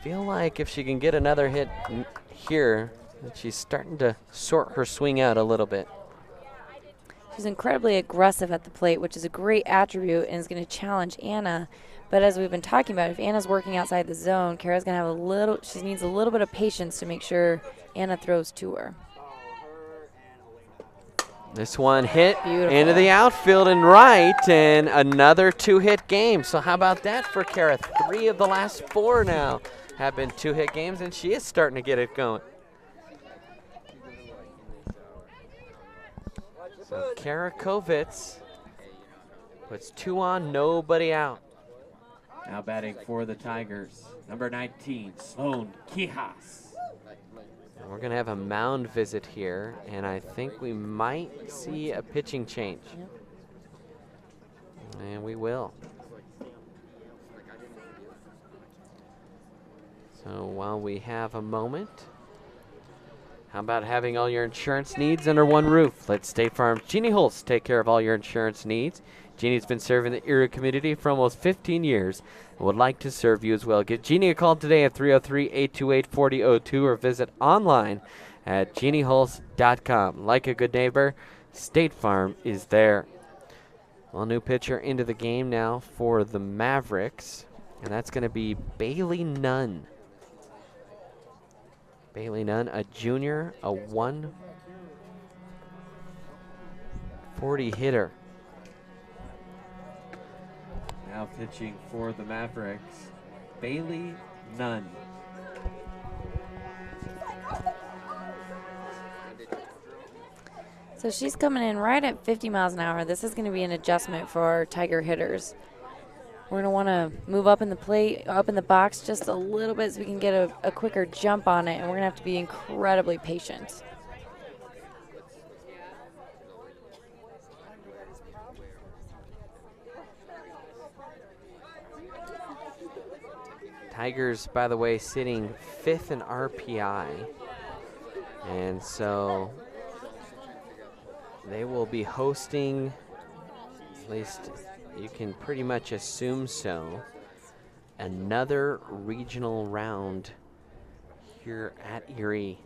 feel like if she can get another hit here, that she's starting to sort her swing out a little bit. She's incredibly aggressive at the plate, which is a great attribute and is going to challenge Anna. But as we've been talking about, if Anna's working outside the zone, Kara's going to have she needs a little bit of patience to make sure Anna throws to her. This one hit Beautiful. Into the outfield and right, and another 2-hit game. So how about that for Kara? 3 of the last 4 now have been 2-hit games, and she is starting to get it going. So Kara Kovitz puts 2 on, nobody out. Now batting for the Tigers, number 19, Sloan Quijas. And we're going to have a mound visit here, and I think we might see a pitching change. Yep. And we will. So while we have a moment, how about having all your insurance needs under one roof? Let State Farm's Jeannie Holst take care of all your insurance needs. Jeannie's been serving the Erie community for almost 15 years and would like to serve you as well. Give Jeannie a call today at 303-828-4002 or visit online at jeannieholst.com. Like a good neighbor, State Farm is there. Well, new pitcher into the game now for the Mavericks, and that's going to be Bailey Nunn. Bailey Nunn, a junior, a 140 hitter. Now pitching for the Mavericks, Bailey Nunn. So she's coming in right at 50 miles an hour. This is going to be an adjustment for our Tiger hitters. We're going to want to move up in the box just a little bit so we can get a quicker jump on it, and we're going to have to be incredibly patient. Tigers, by the way, sitting 5th in RPI, and so they will be hosting, at least you can pretty much assume so, another regional round here at Erie.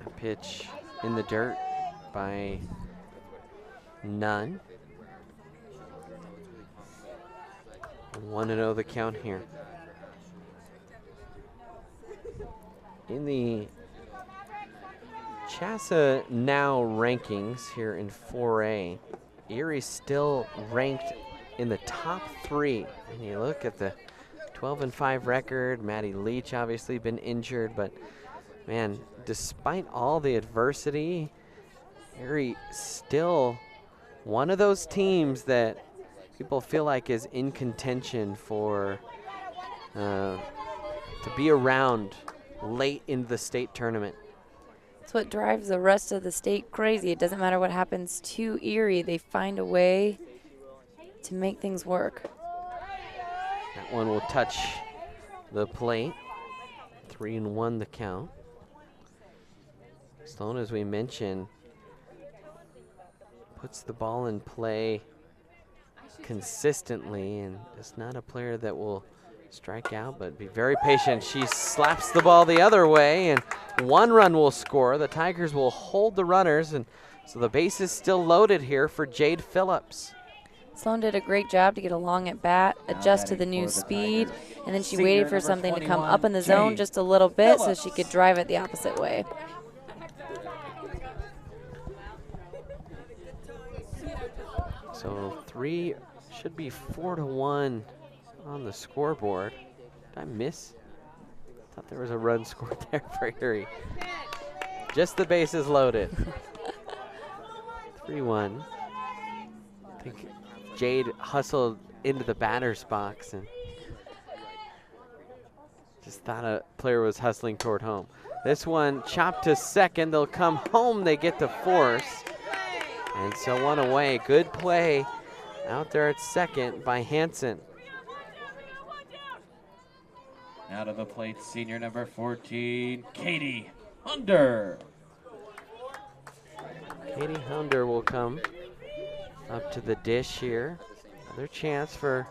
A pitch in the dirt by Nunn. 1-0 the count here. In the Chassa Now rankings here in 4A, Erie's still ranked in the top 3. And you look at the 12-5 record. Maddie Leach obviously been injured, but man, despite all the adversity, Erie still one of those teams that people feel like is in contention for to be around late in the state tournament. That's what drives the rest of the state crazy. It doesn't matter what happens to Erie. They find a way to make things work. That one will touch the plate. 3-1 the count. Sloan, as we mentioned, puts the ball in play consistently and is not a player that will strike out, but be very patient. She slaps the ball the other way, and 1 run will score. The Tigers will hold the runners, and so the base is still loaded here for Jade Phillips. Sloan did a great job to get along at bat, adjust to the new speed, and then she waited for something to come up in the zone just a little bit so she could drive it the opposite way. So 3 should be 4-1 on the scoreboard. Did I miss? Thought there was a run scored there for Erie. Just the bases loaded. 3-1. I think Jade hustled into the batter's box and just thought a player was hustling toward home. This one chopped to second. They'll come home. They get to force. And so 1 away. Good play out there at second by Hansen. Out of the plate, senior number 14, Katie Hunder. Katie Hunder will come up to the dish here. Another chance for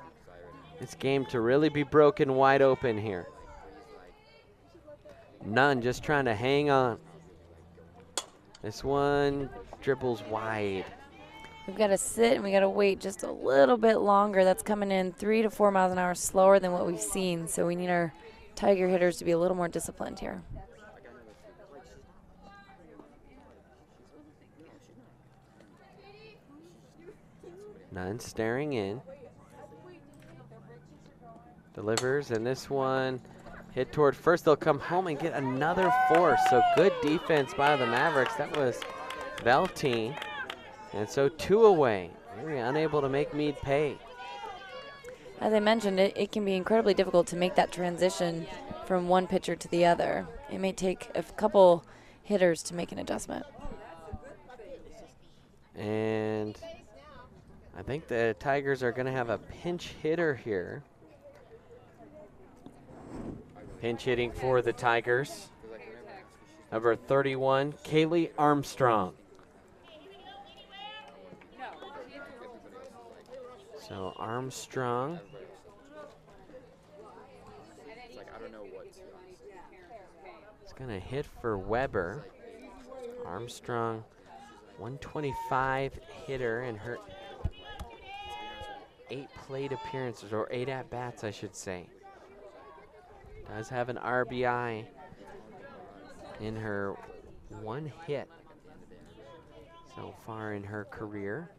this game to really be broken wide open here. Nunn just trying to hang on. This one dribbles wide. We've got to sit and we got to wait just a little bit longer. That's coming in 3 to 4 miles an hour slower than what we've seen. So we need our Tiger hitters to be a little more disciplined here. Nunn staring in. Delivers, and this one hit toward first. They'll come home and get another force. So good defense by the Mavericks. That was Veltine. And so 2 away. Very unable to make Mead pay. As I mentioned, it can be incredibly difficult to make that transition from one pitcher to the other. It may take a couple hitters to make an adjustment. And I think the Tigers are going to have a pinch hitter here. Pinch hitting for the Tigers. Number 31, Kaylee Armstrong. So Armstrong. It's going to hit for Weber. Armstrong, 125 hitter in her 8 plate appearances, or 8 at-bats, I should say. Does have an RBI in her 1 hit so far in her career.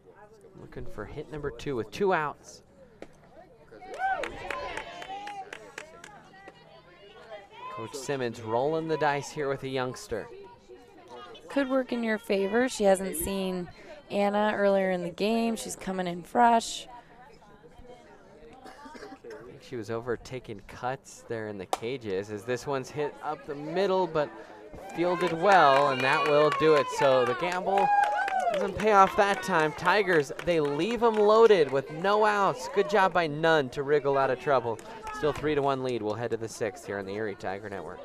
Looking for hit number 2 with 2 outs. Coach Simmons rolling the dice here with a youngster. Could work in your favor. She hasn't seen Anna earlier in the game. She's coming in fresh. I think she was over taking cuts there in the cages as this one's hit up the middle, but fielded well, and that will do it. So the gamble doesn't pay off that time. Tigers, they leave them loaded with no outs. Good job by Nunn to wriggle out of trouble. Still 3-1 lead. We'll head to the 6th here on the Erie Tiger Network.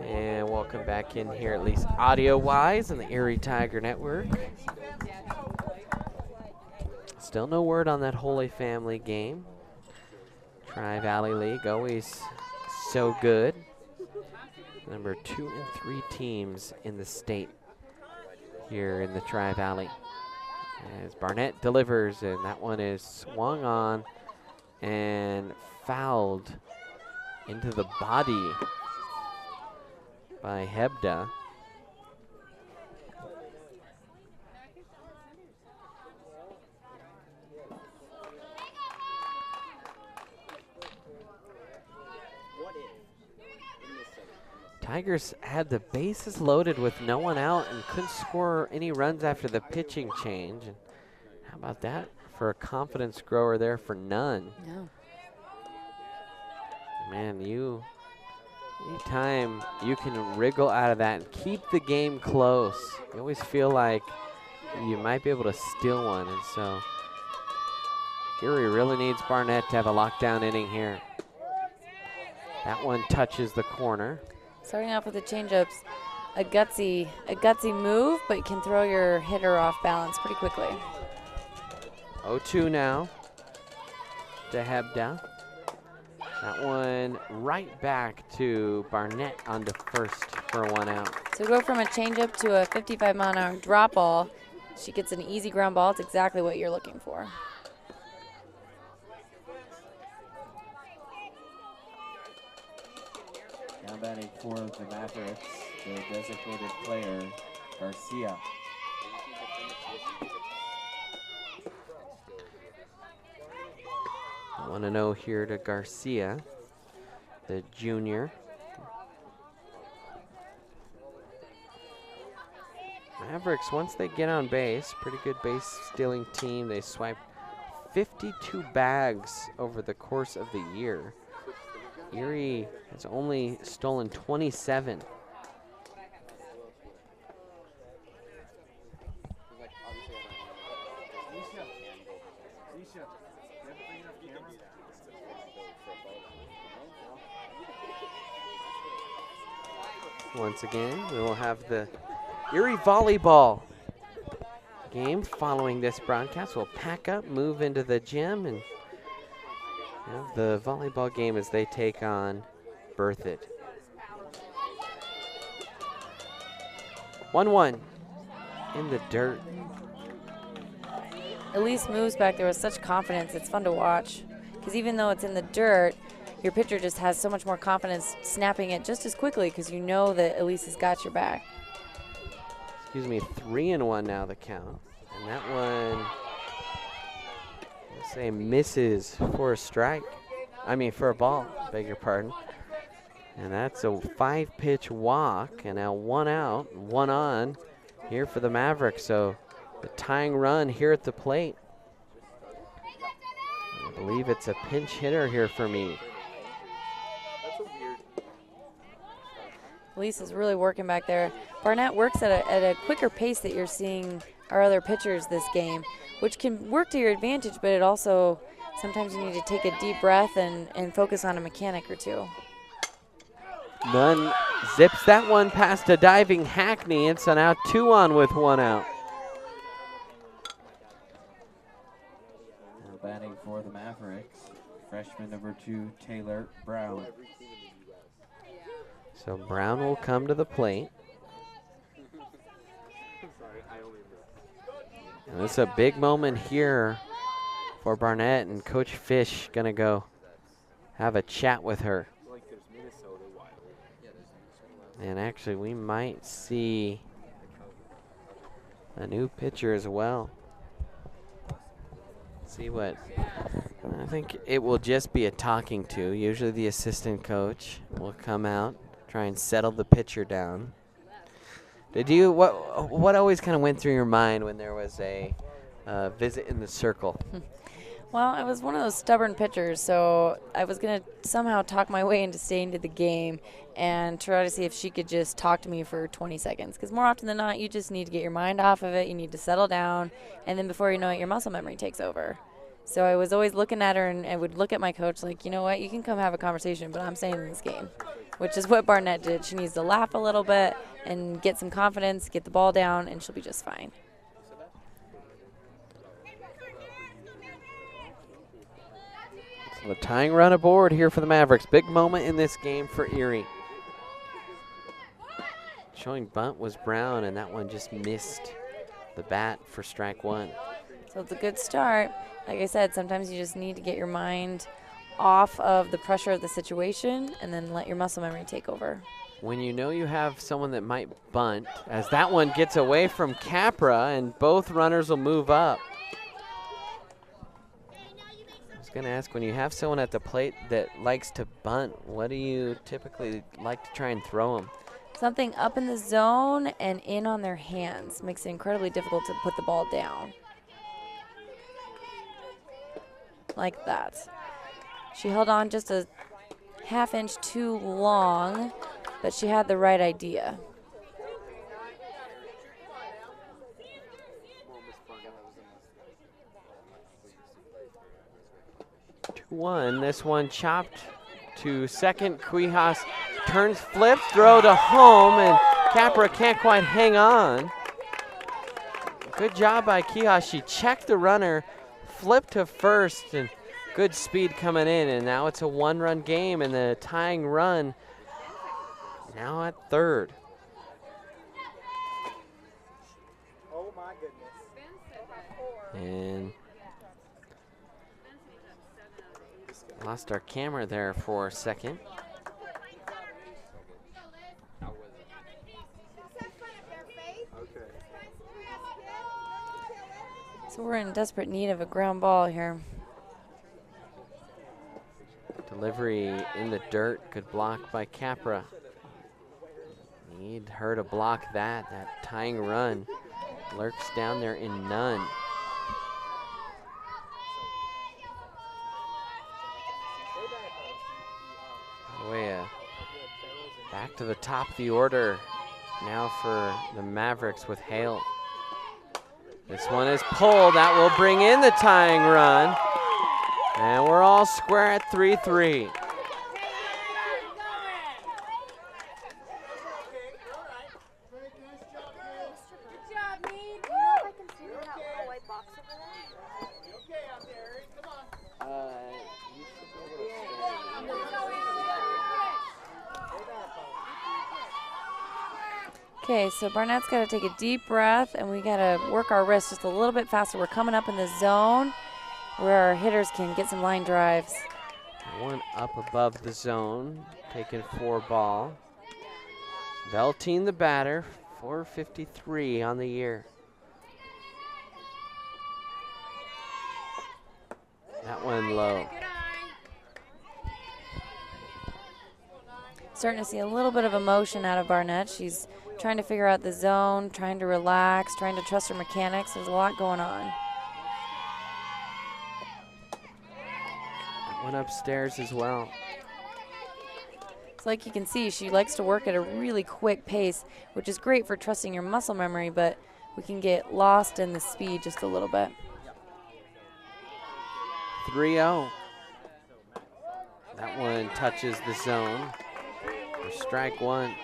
And welcome back in here, at least audio-wise, in the Erie Tiger Network. Still no word on that Holy Family game. Tri-Valley League, always so good. Number 2 and 3 teams in the state here in the Tri-Valley. As Barnett delivers, and that one is swung on and fouled into the body by Hebda. Tigers had the bases loaded with no one out and couldn't score any runs after the pitching change. And how about that for a confidence grower there for none? No. Man, anytime you can wriggle out of that and keep the game close, you always feel like you might be able to steal one. And so Erie really needs Barnett to have a lockdown inning here. That one touches the corner. Starting off with the changeups, a gutsy move, but you can throw your hitter off balance pretty quickly. 0-2 now to Hebda. That one right back to Barnett onto first for 1 out. So go from a changeup to a 55-mile-an-hour drop ball. She gets an easy ground ball. It's exactly what you're looking for. Now batting for the Mavericks, the designated player, Garcia. I want to know here to Garcia, the junior. Mavericks, once they get on base, pretty good base stealing team. They swiped 52 bags over the course of the year. Erie has only stolen 27. Once again, we will have the Erie volleyball game following this broadcast. We'll pack up, move into the gym, and have the volleyball game as they take on Berthoud. 1-1 in the dirt. Elise moves back there with such confidence. It's fun to watch because even though it's in the dirt, your pitcher just has so much more confidence snapping it just as quickly because you know that Elise has got your back. Excuse me, 3-1 now the count. And that one, let's say, misses for a strike. I mean, for a ball, beg your pardon. And that's a 5-pitch walk, and now 1 out, 1 on here for the Mavericks. So the tying run here at the plate. I believe it's a pinch hitter here for me. Elise is really working back there. Barnett works at a quicker pace that you're seeing our other pitchers this game, which can work to your advantage, but it also, sometimes you need to take a deep breath and focus on a mechanic or two. Nunn zips that one past a diving Hackney. It's an out, 2 on with 1 out. Now batting for the Mavericks, freshman number 2, Taylor Brown. So Brown will come to the plate. And this is a big moment here for Barnett, and Coach Fish gonna go have a chat with her. And actually, we might see a new pitcher as well. See what, I think it will just be a talking to. Usually the assistant coach will come out, try and settle the pitcher down. Did you, what always kind of went through your mind when there was a visit in the circle? Well, I was one of those stubborn pitchers, so I was going to somehow talk my way into staying to the game and try to see if she could just talk to me for 20 seconds. Because more often than not, you just need to get your mind off of it. You need to settle down, and then before you know it, your muscle memory takes over. So I was always looking at her and I would look at my coach like, you know what, you can come have a conversation, but I'm staying in this game, which is what Barnett did. She needs to laugh a little bit and get some confidence, get the ball down, and she'll be just fine. So the tying run aboard here for the Mavericks. Big moment in this game for Erie. Showing bunt was Brown, and that one just missed the bat for strike one. So it's a good start. Like I said, sometimes you just need to get your mind off of the pressure of the situation and then let your muscle memory take over. When you know you have someone that might bunt, as that one gets away from Capra, and both runners will move up. I was going to ask, when you have someone at the plate that likes to bunt, what do you typically like to try and throw them? Something up in the zone and in on their hands makes it incredibly difficult to put the ball down. Like that. She held on just a half inch too long, but she had the right idea. 2-1, this one chopped to second. Cuijas turns, flips, throw to home, and Capra can't quite hang on. Good job by Cuijas. She checked the runner, flipped to first, and good speed coming in, and now it's a one-run game, and the tying run now at third. Oh my goodness. And lost our camera there for a second. So we're in desperate need of a ground ball here. Delivery in the dirt, good block by Capra. Need her to block that. That tying run lurks down there in none. Back to the top of the order now for the Mavericks with Hale. This one is pulled. That will bring in the tying run. And we're all square at 3-3. Okay, so Barnett's got to take a deep breath, and we got to work our wrists just a little bit faster. We're coming up in the zone where our hitters can get some line drives. One up above the zone, taking 4 ball. Veltine the batter, 453 on the year. That one low. Starting to see a little bit of emotion out of Barnett. She's trying to figure out the zone, trying to relax, trying to trust her mechanics. There's a lot going on. One upstairs as well. So like you can see, she likes to work at a really quick pace, which is great for trusting your muscle memory, but we can get lost in the speed just a little bit. 3-0. That one touches the zone for strike one.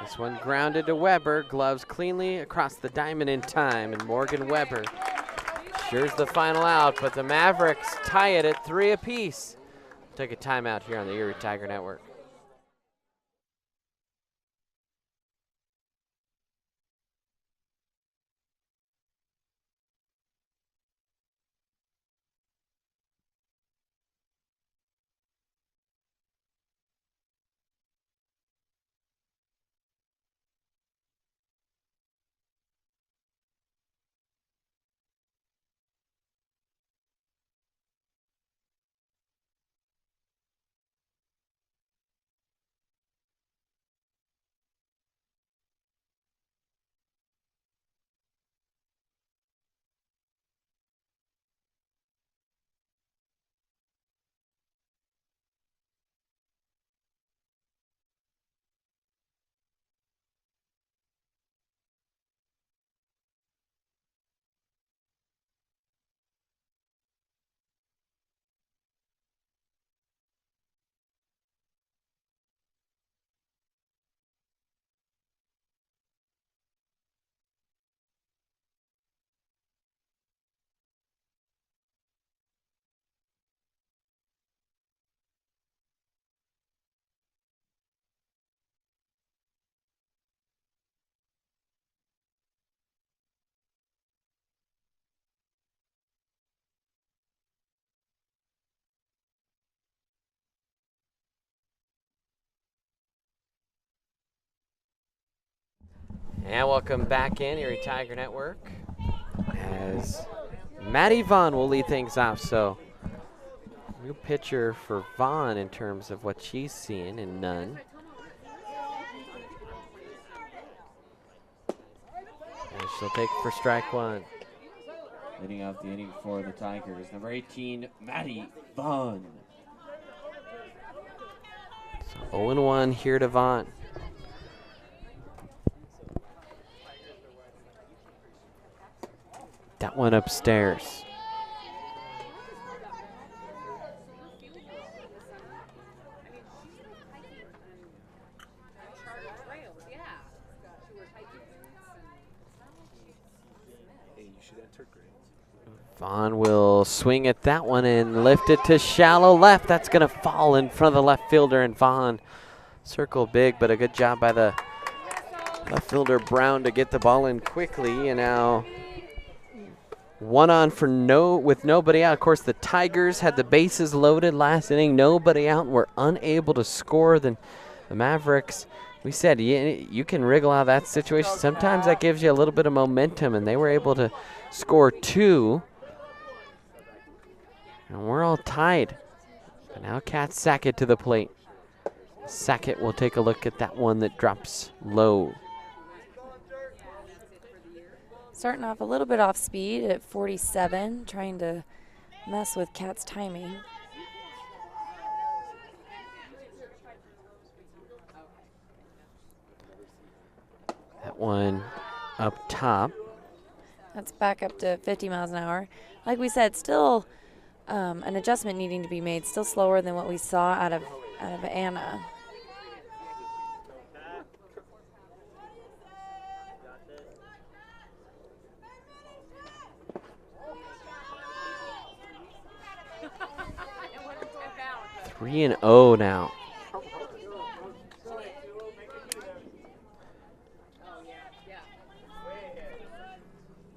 This one grounded to Weber, gloves cleanly across the diamond in time, and Morgan Weber shares the final out, but the Mavericks tie it at 3 apiece. Take a timeout here on the Erie Tiger Network. And welcome back in, Erie Tiger Network, as Maddie Vaughn will lead things off. So, new pitcher for Vaughn in terms of what she's seeing in none. And she'll take for strike one. Leading off the inning for the Tigers, number 18, Maddie Vaughn. So 0-1 here to Vaughn. That one upstairs. Vaughn will swing at that one and lift it to shallow left. That's going to fall in front of the left fielder, and Vaughn circled big, but a good job by the left fielder Brown to get the ball in quickly. And now one on for with nobody out. Of course, the Tigers had the bases loaded last inning, nobody out, and were unable to score. Then the Mavericks, we said you can wriggle out of that situation. Sometimes that gives you a little bit of momentum, and they were able to score two. And we're all tied. But now Kat Sackett to the plate. Sackett will take a look at that one that drops low. Starting off a little bit off speed at 47, trying to mess with Kat's timing. That one up top. That's back up to 50 miles an hour. Like we said, still an adjustment needing to be made. Still slower than what we saw out of Anna. Three and 0 now.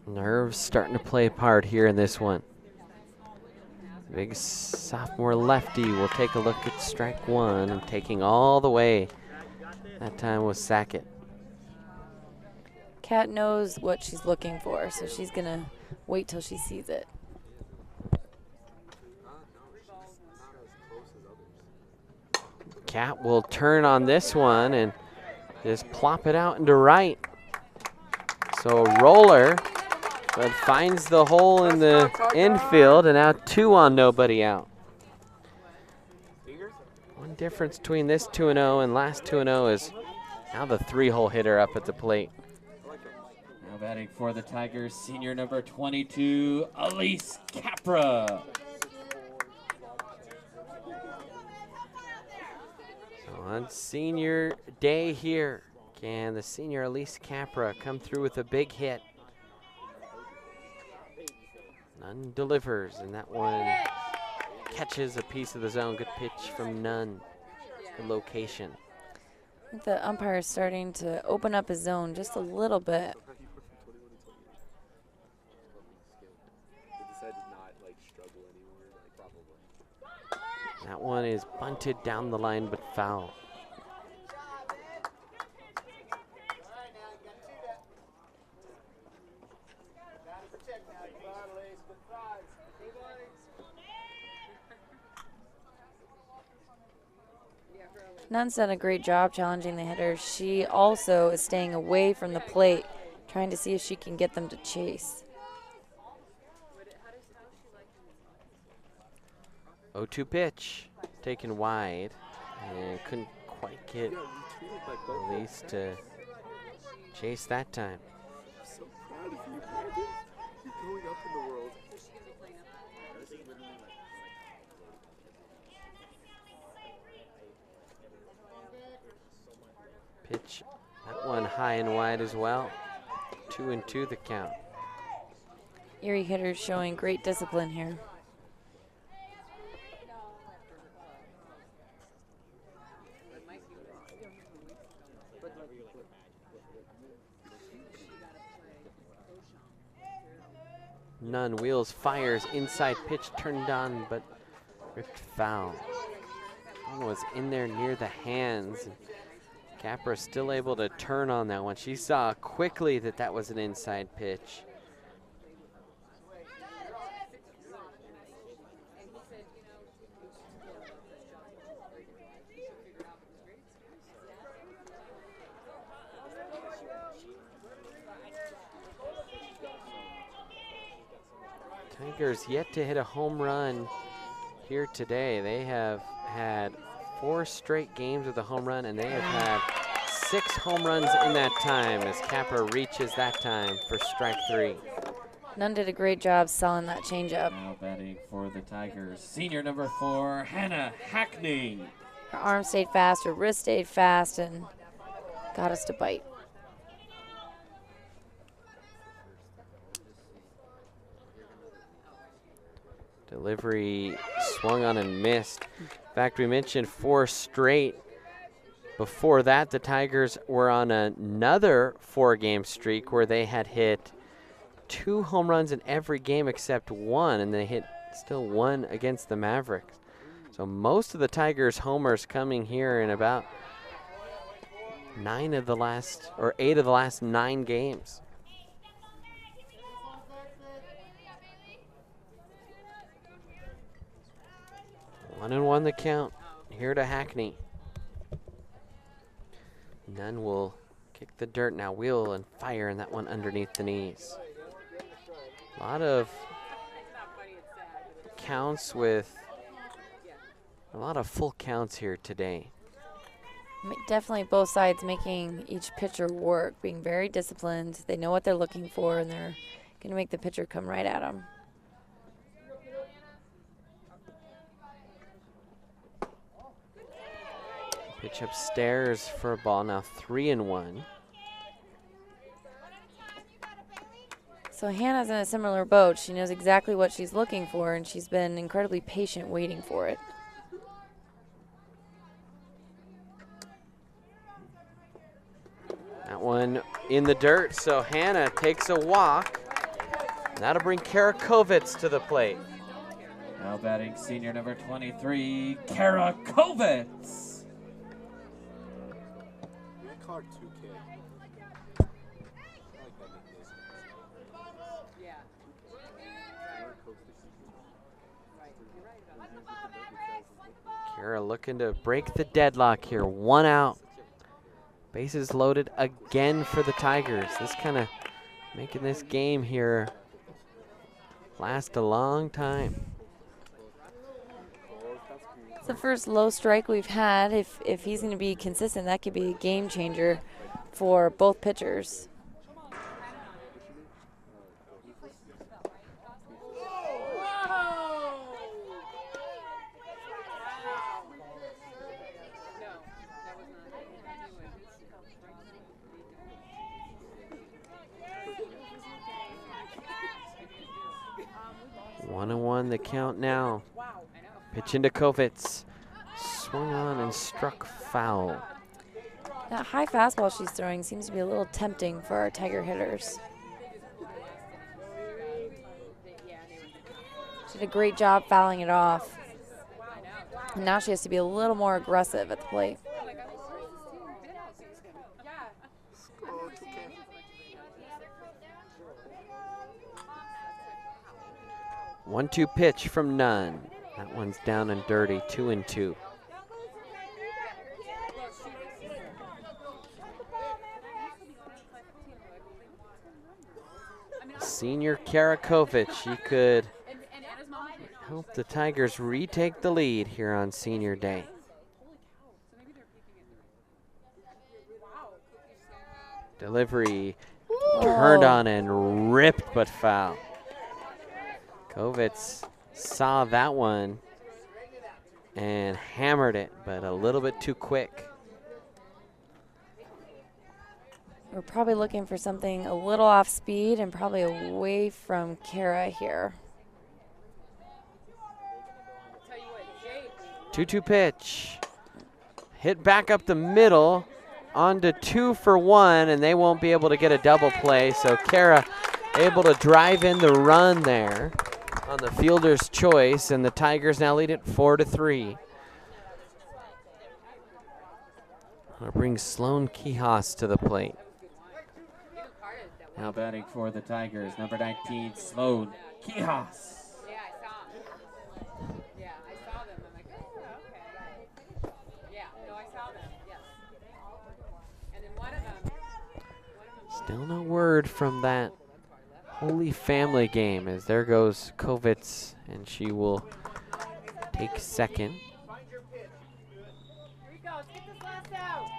Nerves starting to play a part here in this one. Big sophomore lefty will take a look at strike one, and taking all the way. That time was Sackett. Kat knows what she's looking for, so she's going to wait till she sees it. Kat will turn on this one and just plop it out into right. So a roller, but finds the hole in the infield, and now 2 on, nobody out. One difference between this 2-0 and last 2-0 is now the 3-hole hitter up at the plate. Now batting for the Tigers, senior number 22, Elise Capra. So on senior day here, can the senior Elise Capra come through with a big hit? Nunn delivers, and that one catches a piece of the zone. Good pitch from Nunn. Good location. I think the umpire is starting to open up his zone just a little bit. That one is bunted down the line, but foul. Nunn's done a great job challenging the hitter. She also is staying away from the plate, trying to see if she can get them to chase. 0-2 pitch, taken wide, and couldn't quite get Elise to chase that time. So proud of you, Brandon. You're going up in the world. Pitch, that one high and wide as well. 2-2 the count. Erie hitters showing great discipline here. Nunn wheels, fires, inside pitch turned on, but ripped foul. One was in there near the hands. Capra still able to turn on that one. She saw quickly that that was an inside pitch. Tigers yet to hit a home run here today. They have had 4 straight games with a home run, and they have had 6 home runs in that time as Capra reaches that time for strike 3. Nunn did a great job selling that changeup. Now batting for the Tigers, senior number 4, Hannah Hackney. Her arm stayed fast, her wrist stayed fast, and got us to bite. Delivery swung on and missed. In fact, we mentioned 4 straight. Before that, the Tigers were on another 4-game streak where they had hit 2 home runs in every game except 1, and they hit still 1 against the Mavericks. So most of the Tigers' homers coming here in about 8 of the last 9 games. 1-1 the count here to Hackney. Nunn will kick the dirt now, wheel and fire, and that one underneath the knees. A lot of counts with a lot of full counts here today. Definitely both sides making each pitcher work, being very disciplined. They know what they're looking for, and they're going to make the pitcher come right at them. Pitch upstairs for a ball, now 3-1. So Hannah's in a similar boat. She knows exactly what she's looking for, and she's been incredibly patient waiting for it. That one in the dirt, so Hannah takes a walk. That'll bring Kara Kovitz to the plate. Now batting senior number 23, Kara Kovitz. Card 2K. Kara looking to break the deadlock here. 1 out. Bases loaded again for the Tigers. This kind of making this game here last a long time. It's the first low strike we've had. If he's going to be consistent, that could be a game changer for both pitchers. One the count now. Pitch into Kovitz. Swung on and struck foul. That high fastball she's throwing seems to be a little tempting for our Tiger hitters. She did a great job fouling it off. And now she has to be a little more aggressive at the plate. One-two pitch from Nunn. That one's down and dirty, 2-2. Senior Kara Kovitz, she could help the Tigers retake the lead here on senior day. Delivery turned on and ripped, but foul. Kovitz saw that one and hammered it, but a little bit too quick. We're probably looking for something a little off speed and probably away from Kara here. 2-2 pitch. Hit back up the middle onto 2 for 1, and they won't be able to get a double play. So Kara able to drive in the run there on the fielder's choice, and the Tigers now lead it 4-3. Gonna bring Sloan Quijas to the plate. Now batting for the Tigers, number 19, Sloan Quijas. Still no word from that Holy Family game, as there goes Kovitz, and she will take second.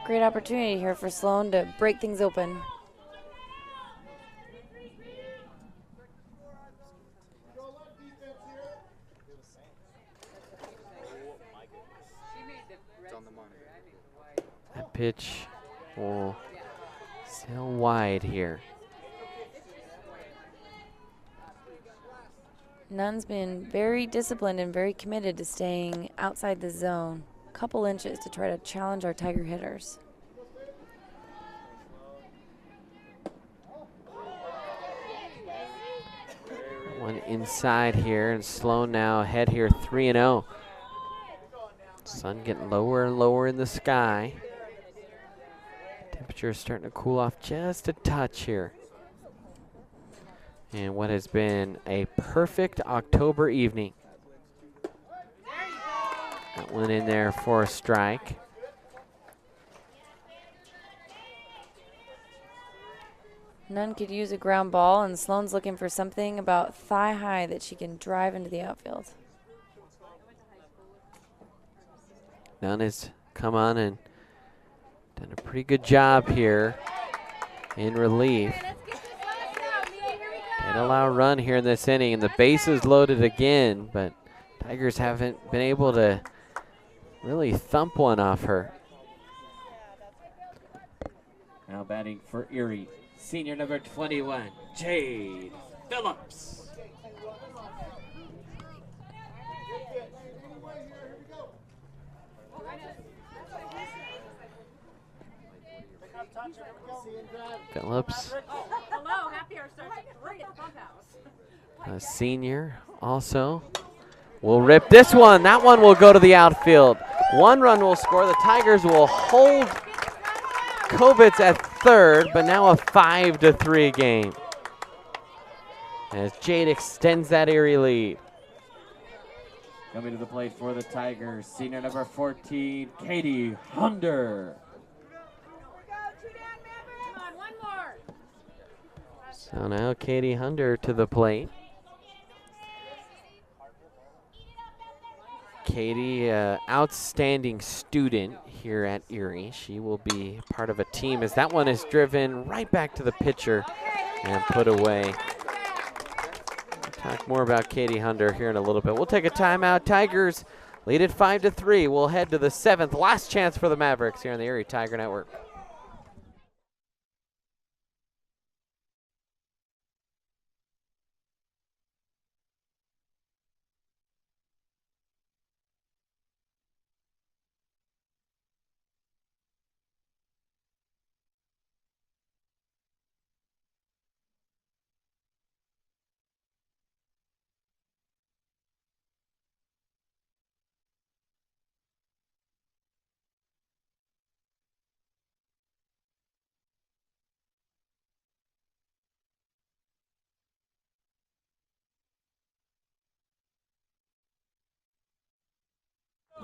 Great opportunity here for Sloan to break things open. That pitch will sail wide here. Nunn's been very disciplined and very committed to staying outside the zone. A couple inches to try to challenge our Tiger hitters. One inside here, and Sloan now ahead here 3-0. Sun getting lower and lower in the sky. Temperature is starting to cool off just a touch here. And what has been a perfect October evening. That one in there for a strike. Nunn could use a ground ball, and Sloan's looking for something about thigh high that she can drive into the outfield. Nunn has come on and done a pretty good job here in relief. Didn't allow a run here in this inning, and the bases loaded again, but Tigers haven't been able to really thump one off her. Now batting for Erie, senior number 21, Jade Phillips. Phillips, Hello, happy hour starts at 3 at the pump house. a senior, also will rip this one. That one will go to the outfield. One run will score. The Tigers will hold Kovitz at third, but now a 5-3 game as Jade extends that Erie lead. Coming to the plate for the Tigers, senior number 14, Katie Hunder. Come on, one more. So now Katie Hunder to the plate. Katie, outstanding student here at Erie. She will be part of a team as that one is driven right back to the pitcher and put away. We'll talk more about Katie Hunder here in a little bit. We'll take a timeout. Tigers lead at 5-3. We'll head to the 7th. Last chance for the Mavericks here on the Erie Tiger Network.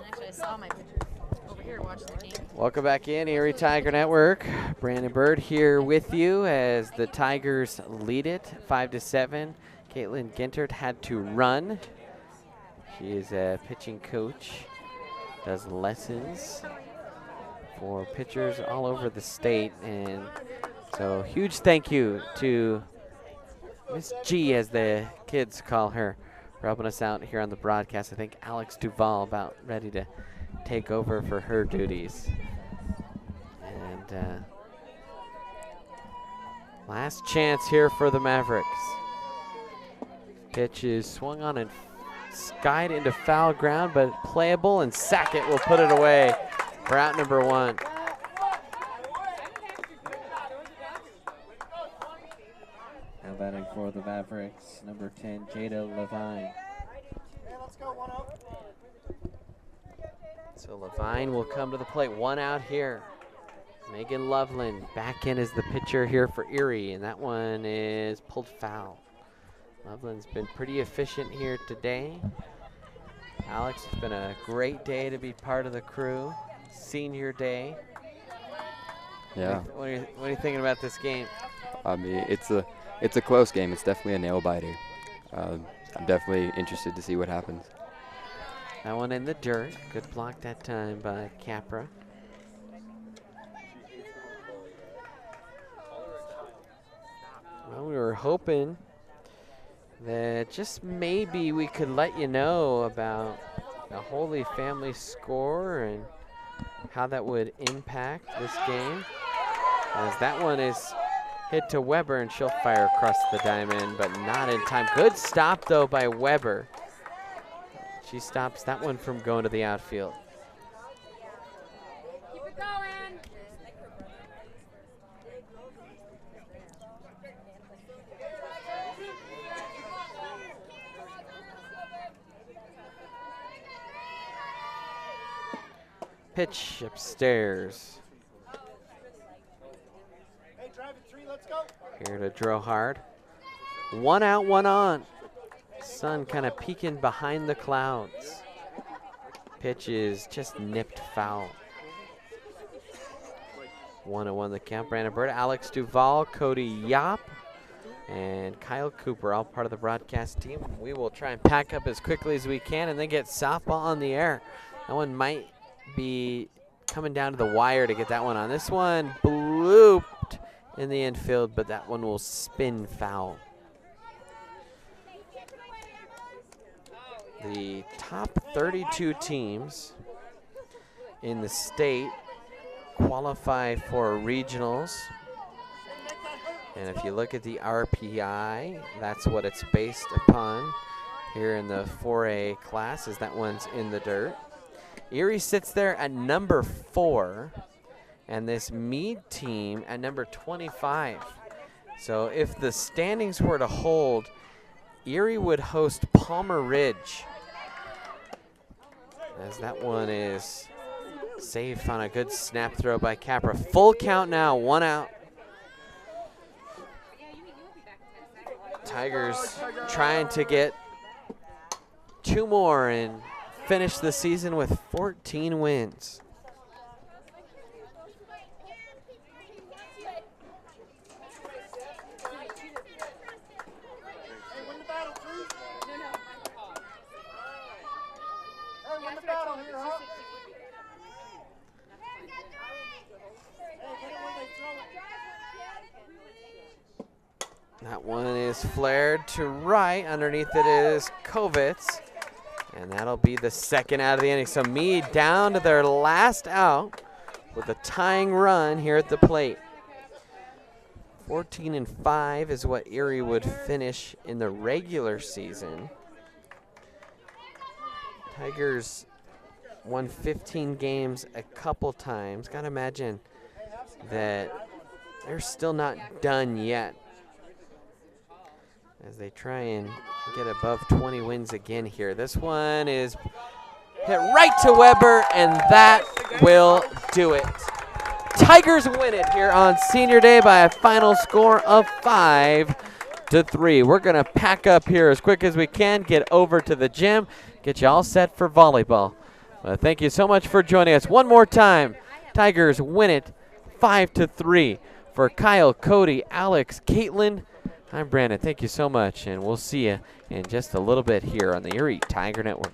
Actually, I saw my picture over here watching the game. Welcome back in, Erie Tiger Network. Brandon Bird here with you as the Tigers lead it 5-7. Caitlin Gintert had to run. She is a pitching coach, does lessons for pitchers all over the state. And so huge thank you to Miss G, as the kids call her, for helping us out here on the broadcast. I think Alex Duvall about ready to take over for her duties. And last chance here for the Mavericks. Pitch is swung on and skied into foul ground, but playable, and Sackett will put it away for out number 1. Now batting for the Mavericks, number 10, Jada Levine. So Levine will come to the plate. 1 out here. Megan Loveland back in as the pitcher here for Erie, and that one is pulled foul. Loveland's been pretty efficient here today. Alex, it's been a great day to be part of the crew. Senior day. Yeah. What are you thinking about this game? I mean, it's a close game. It's definitely a nail biter. I'm definitely interested to see what happens. That one in the dirt. Good block that time by Capra. Well, we were hoping that just maybe we could let you know about the Holy Family score and how that would impact this game. As that one is hit to Weber, and she'll fire across the diamond, but not in time. Good stop, though, by Weber. She stops that one from going to the outfield. Keep it going. Pitch upstairs. Hey, drive it 3, let's go. Here to draw hard. 1 out, 1 on. Sun kind of peeking behind the clouds. Pitch is just nipped foul. 1-1 the count. Brandon Bird, Alex Duvall, Cody Yop, and Kyle Cooper, all part of the broadcast team. We will try and pack up as quickly as we can and then get softball on the air. That one might be coming down to the wire to get that one on. This one blooped in the infield, but that one will spin foul. The top 32 teams in the state qualify for regionals. And if you look at the RPI, that's what it's based upon here in the 4A class, as that one's in the dirt. Erie sits there at number 4, and this Mead team at number 25. So if the standings were to hold, Erie would host Palmer Ridge, as that one is safe on a good snap throw by Capra. Full count now, 1 out. Tigers trying to get 2 more and finish the season with 14 wins. That one is flared to right. Underneath it is Kovitz. And that'll be the 2nd out of the inning. So Mead down to their last out with a tying run here at the plate. 14-5 is what Erie would finish in the regular season. Tigers won 15 games a couple times. Gotta imagine that they're still not done yet, as they try and get above 20 wins again here. This one is hit right to Weber, and that will do it. Tigers win it here on Senior Day by a final score of 5-3. We're gonna pack up here as quick as we can, get over to the gym, get you all set for volleyball. Thank you so much for joining us. One more time, Tigers win it 5-3. For Kyle, Cody, Alex, Caitlin, I'm Brandon. Thank you so much, and we'll see you in just a little bit here on the Erie Tiger Network.